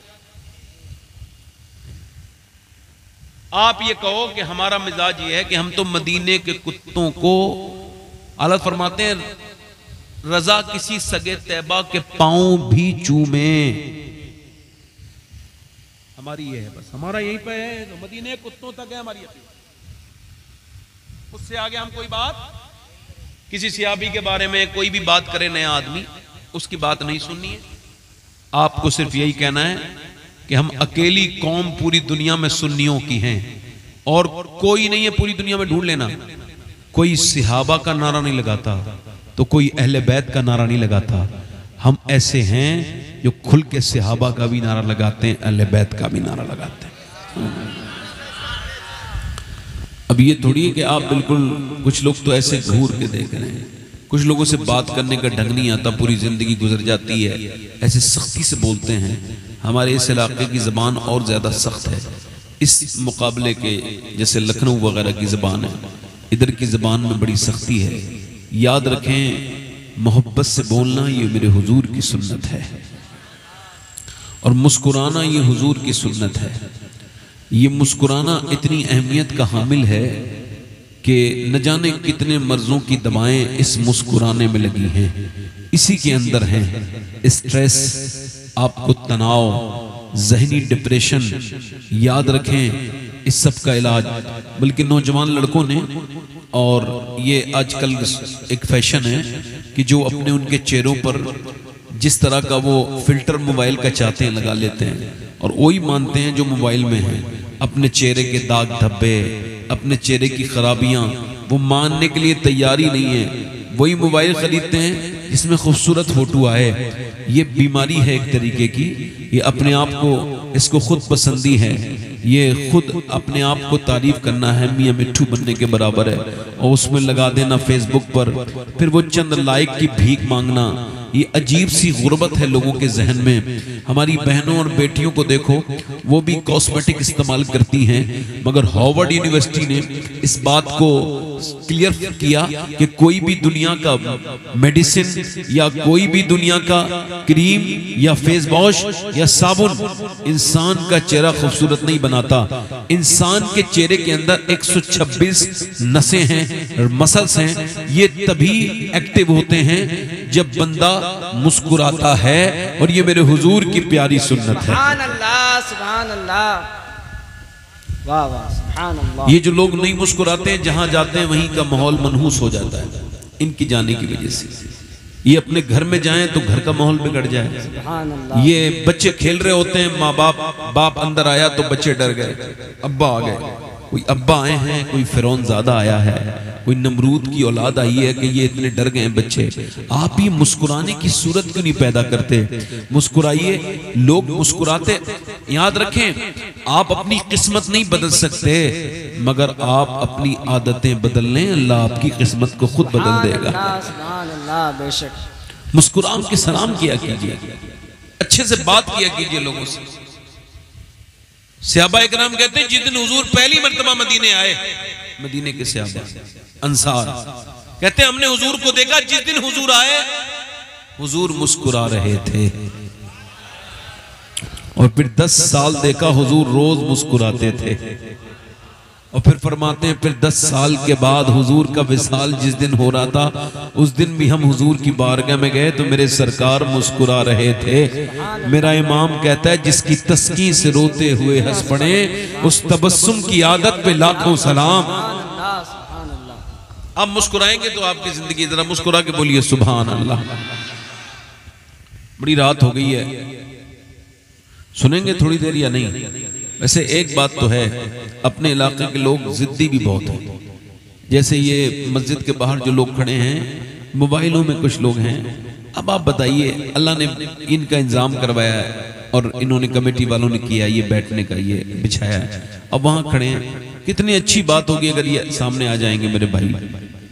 Speaker 1: आप ये कहो कि हमारा मिजाज ये है कि हम तो मदीने के कुत्तों को, आला फरमाते हैं, रजा किसी सगे तैबा के पांव भी चूमे। हमारी ये है, बस हमारा यहीं पे है, तो मदीने कुत्तों तक है हमारी अपील। उससे आगे हम कोई बात, किसी सियाबी के बारे में कोई भी बात करे नया आदमी, उसकी बात नहीं सुननी है। आपको सिर्फ यही कहना है कि हम अकेली कौम पूरी दुनिया में सुन्नियों की हैं और कोई नहीं है पूरी दुनिया में। ढूंढ लेना, कोई सिहाबा का नारा नहीं लगाता, तो कोई अहले बैत का नारा नहीं लगाता। हम ऐसे हैं जो खुल के सिहाबा का भी नारा लगाते हैं, अहले बैत का भी नारा लगाते हैं। अब ये थोड़ी है कि आप बिल्कुल, कुछ लोग तो ऐसे घूर के देख रहे हैं, कुछ लोगों से बात करने का ढंग नहीं आता, पूरी जिंदगी गुजर जाती है, ऐसे सख्ती से बोलते हैं। हमारे इस इलाके की ज़बान और ज़्यादा सख्त है इस मुकाबले के, जैसे लखनऊ वगैरह की ज़बान है, इधर की ज़बान में बड़ी सख्ती है। याद रखें, मोहब्बत से बोलना ये मेरे हुजूर की सुन्नत है, और मुस्कुराना ये हुजूर की सुन्नत है। ये मुस्कुराना इतनी अहमियत का हामिल है कि न जाने कितने मर्जों की दवाएं इस मुस्कुराने में लगी हैं। इसी के अंदर हैं स्ट्रेस, आपको तनाव, जहनी डिप्रेशन। याद रखें, इस सब का इलाज बल्कि नौजवान लड़कों ने, और ये आजकल एक फैशन है कि जो अपने उनके चेहरों पर जिस तरह का वो फिल्टर मोबाइल का चाहते हैं लगा लेते हैं, और वही मानते हैं जो मोबाइल में है। अपने चेहरे के दाग धब्बे, अपने चेहरे की खराबियां वो मानने के लिए तैयारी नहीं है। वही मोबाइल खरीदते हैं जिसमें खूबसूरत फोटो आए। ये बीमारी है एक तरीके की। ये अपने आप को, इसको खुद पसंदी है, ये खुद अपने आप को तारीफ करना है, मियां मिट्ठू बनने के बराबर है, और उसमें लगा देना फेसबुक पर, फिर वो चंद लाइक की भीख मांगना। ये अजीब सी गुर्बत है लोगों के जहन में। हमारी बहनों और बेटियों को देखो, वो भी कॉस्मेटिक इस्तेमाल करती हैं, मगर हार्वर्ड यूनिवर्सिटी ने इस बात को क्लियर किया कि कोई भी दुनिया का मेडिसिन या कोई भी दुनिया का क्रीम या फेस वॉश या साबुन इंसान का चेहरा खूबसूरत नहीं बनाता। इंसान के चेहरे के अंदर 126 नसें हैं और मसल्स हैं, ये तभी एक्टिव होते हैं जब बंदा मुस्कुराता है, और ये मेरे हुजूर की प्यारी सुन्नत है।
Speaker 2: सुभान अल्लाह, सुभान अल्लाह, वाह वाह, सुभान अल्लाह।
Speaker 1: ये जो लोग नहीं मुस्कुराते हैं, जहां जाते हैं वहीं का माहौल मनहूस हो जाता है इनकी जाने की वजह से। ये अपने घर में जाएं तो घर का माहौल बिगड़ जाए।
Speaker 2: सुभान अल्लाह।
Speaker 1: ये बच्चे खेल रहे होते हैं, माँ बाप अंदर आया तो बच्चे डर गए, अब्बा आ गए। कोई अब्बा आए हैं, कोई फिरौन ज़्यादा आया है, कोई नमरूद की औलाद आई है कि ये इतने डर गए हैं बच्चे। आप ही मुस्कुराने की सूरत क्यों नहीं पैदा करते? मुस्कुराइए, लोग मुस्कुराते। याद रखें, आप अपनी किस्मत नहीं बदल सकते, मगर आप अपनी आदतें बदल लें, अल्लाह आपकी किस्मत को खुद बदल देगा।
Speaker 2: सुभान अल्लाह, बेशक।
Speaker 1: मुस्कुराम के सलाम किया कीजिए, अच्छे से बात किया कीजिए लोगों से। सहाबा इकराम कहते हैं जिस दिन हुजूर पहली मर्तबा मदीने आए, मदीने के सहाबा अंसार कहते हैं हमने हुजूर को देखा, जिस दिन हुजूर आए हुजूर मुस्कुरा रहे थे, और फिर 10 साल देखा हुजूर रोज मुस्कुराते थे। और फिर फरमाते हैं फिर 10 साल के बाद हुजूर का विसाल जिस दिन हो रहा था, उस दिन भी हम हुजूर की बारगाह में गए तो मेरे सरकार मुस्कुरा रहे थे। मेरा इमाम कहता है जिसकी तस्की से रोते हुए हंस पड़े, उस तबस्सुम की आदत पे लाखों सलाम। आप मुस्कुराएंगे तो आपकी जिंदगी, जरा मुस्कुरा के बोलिए सुभान अल्लाह। बड़ी रात हो गई है, सुनेंगे थोड़ी देर या नहीं? वैसे एक बात तो है, अपने इलाके के लोग जिद्दी भी बहुत हैं। जैसे ये मस्जिद के बाहर जो लोग खड़े हैं, मोबाइलों में कुछ लोग हैं। अब आप बताइए, अल्लाह ने इनका इंतजाम करवाया है और इन्होंने कमेटी वालों ने किया ये बैठने का, ये बिछाया है, अब वहां खड़े हैं। कितनी अच्छी बात होगी अगर ये सामने आ जाएंगे। मेरे भाई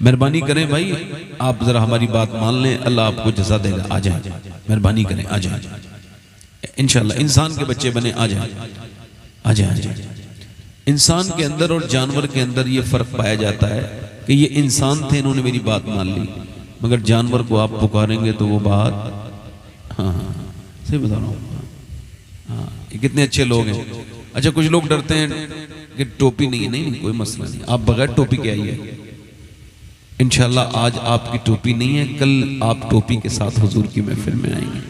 Speaker 1: मेहरबानी करें, भाई आप जरा हमारी बात मान लें, अल्लाह आपको जज़ा देगा। आ जाए, मेहरबानी करें, आ जाए इंशाल्लाह। इंसान के बच्चे बने, आ जाए, आ जाए। इंसान के अंदर और जानवर के अंदर ये फर्क पाया जाता है कि ये इंसान थे, इन्होंने मेरी बात मान ली, मगर जानवर को आप पुकारेंगे तो वो बात, हाँ सही बता रहा हूँ। हाँ, ये कितने अच्छे लोग हैं। अच्छा, कुछ लोग डरते हैं कि टोपी नहीं है। नहीं, कोई मसला नहीं, आप बगैर टोपी के आइए। इंशाल्लाह आज आपकी टोपी नहीं है, कल आप टोपी के साथ हुजूर की महफिल में आएंगे।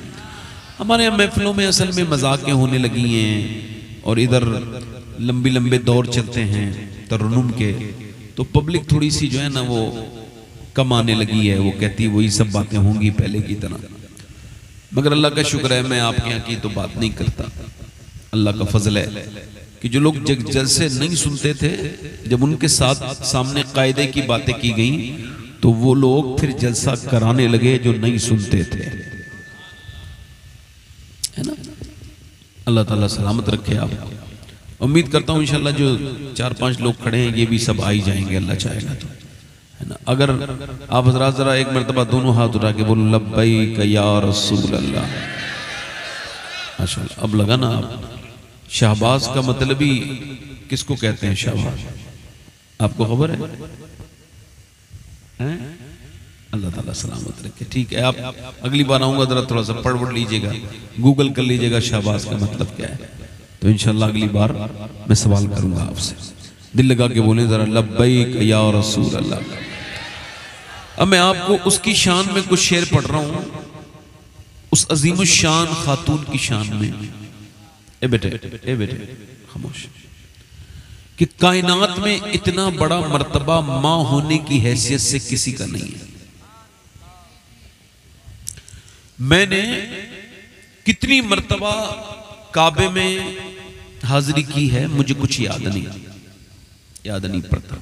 Speaker 1: हमारे यहाँ महफिलों में असल में मजाकें होने लगी हैं और इधर लंबे लंबे दौर चलते हैं तरन्नुम के, तो पब्लिक थोड़ी सी जो है ना वो कम आने लगी है। वो कहती वही सब बातें होंगी पहले की तरह, मगर अल्लाह का शुक्र है मैं आपके यहाँ की तो बात नहीं करता। अल्लाह का फजल है कि जो लोग जलसे नहीं सुनते थे, जब उनके साथ सामने कायदे की बातें की गई तो वो लोग फिर जलसा कराने लगे जो नहीं सुनते थे, है ना। अल्लाह ताला सलामत रखे। आप उम्मीद करता हूँ इंशाल्लाह जो 4-5 लोग खड़े हैं ये भी सब आ ही जाएंगे, अल्लाह चाहेगा तो, है ना। अगर आप हजरात जरा एक मरतबा दोनों हाथ उठा के बोलो लब्बैक या रसूल अल्लाह, माशाअल्लाह। अब लगा ना, आप शाहबाज का मतलब ही किसको कहते हैं? शाहबाज, आपको खबर है? अल्लाह ताला सलामत रखे। ठीक है, आप अगली बार आऊंगा जरा थोड़ा सा पढ़ लीजिएगा, गूगल कर लीजिएगा शाहबाज का मतलब क्या है, तो इंशाल्लाह अगली बार मैं सवाल करूंगा आपसे। दिल लगा के बोले जरा लब्बैक या रसूल अल्लाह। अब मैं आपको उसकी शान में कुछ शेर पढ़ रहा हूं, उस अजीमुश शान खातून की शान में। ए बेटे खामोश, कि कायनात में इतना बड़ा मर्तबा मां होने की हैसियत से किसी का नहीं है। मैंने कितनी मर्तबा काबे में हाजिरी की है मुझे कुछ याद नहीं पड़ता।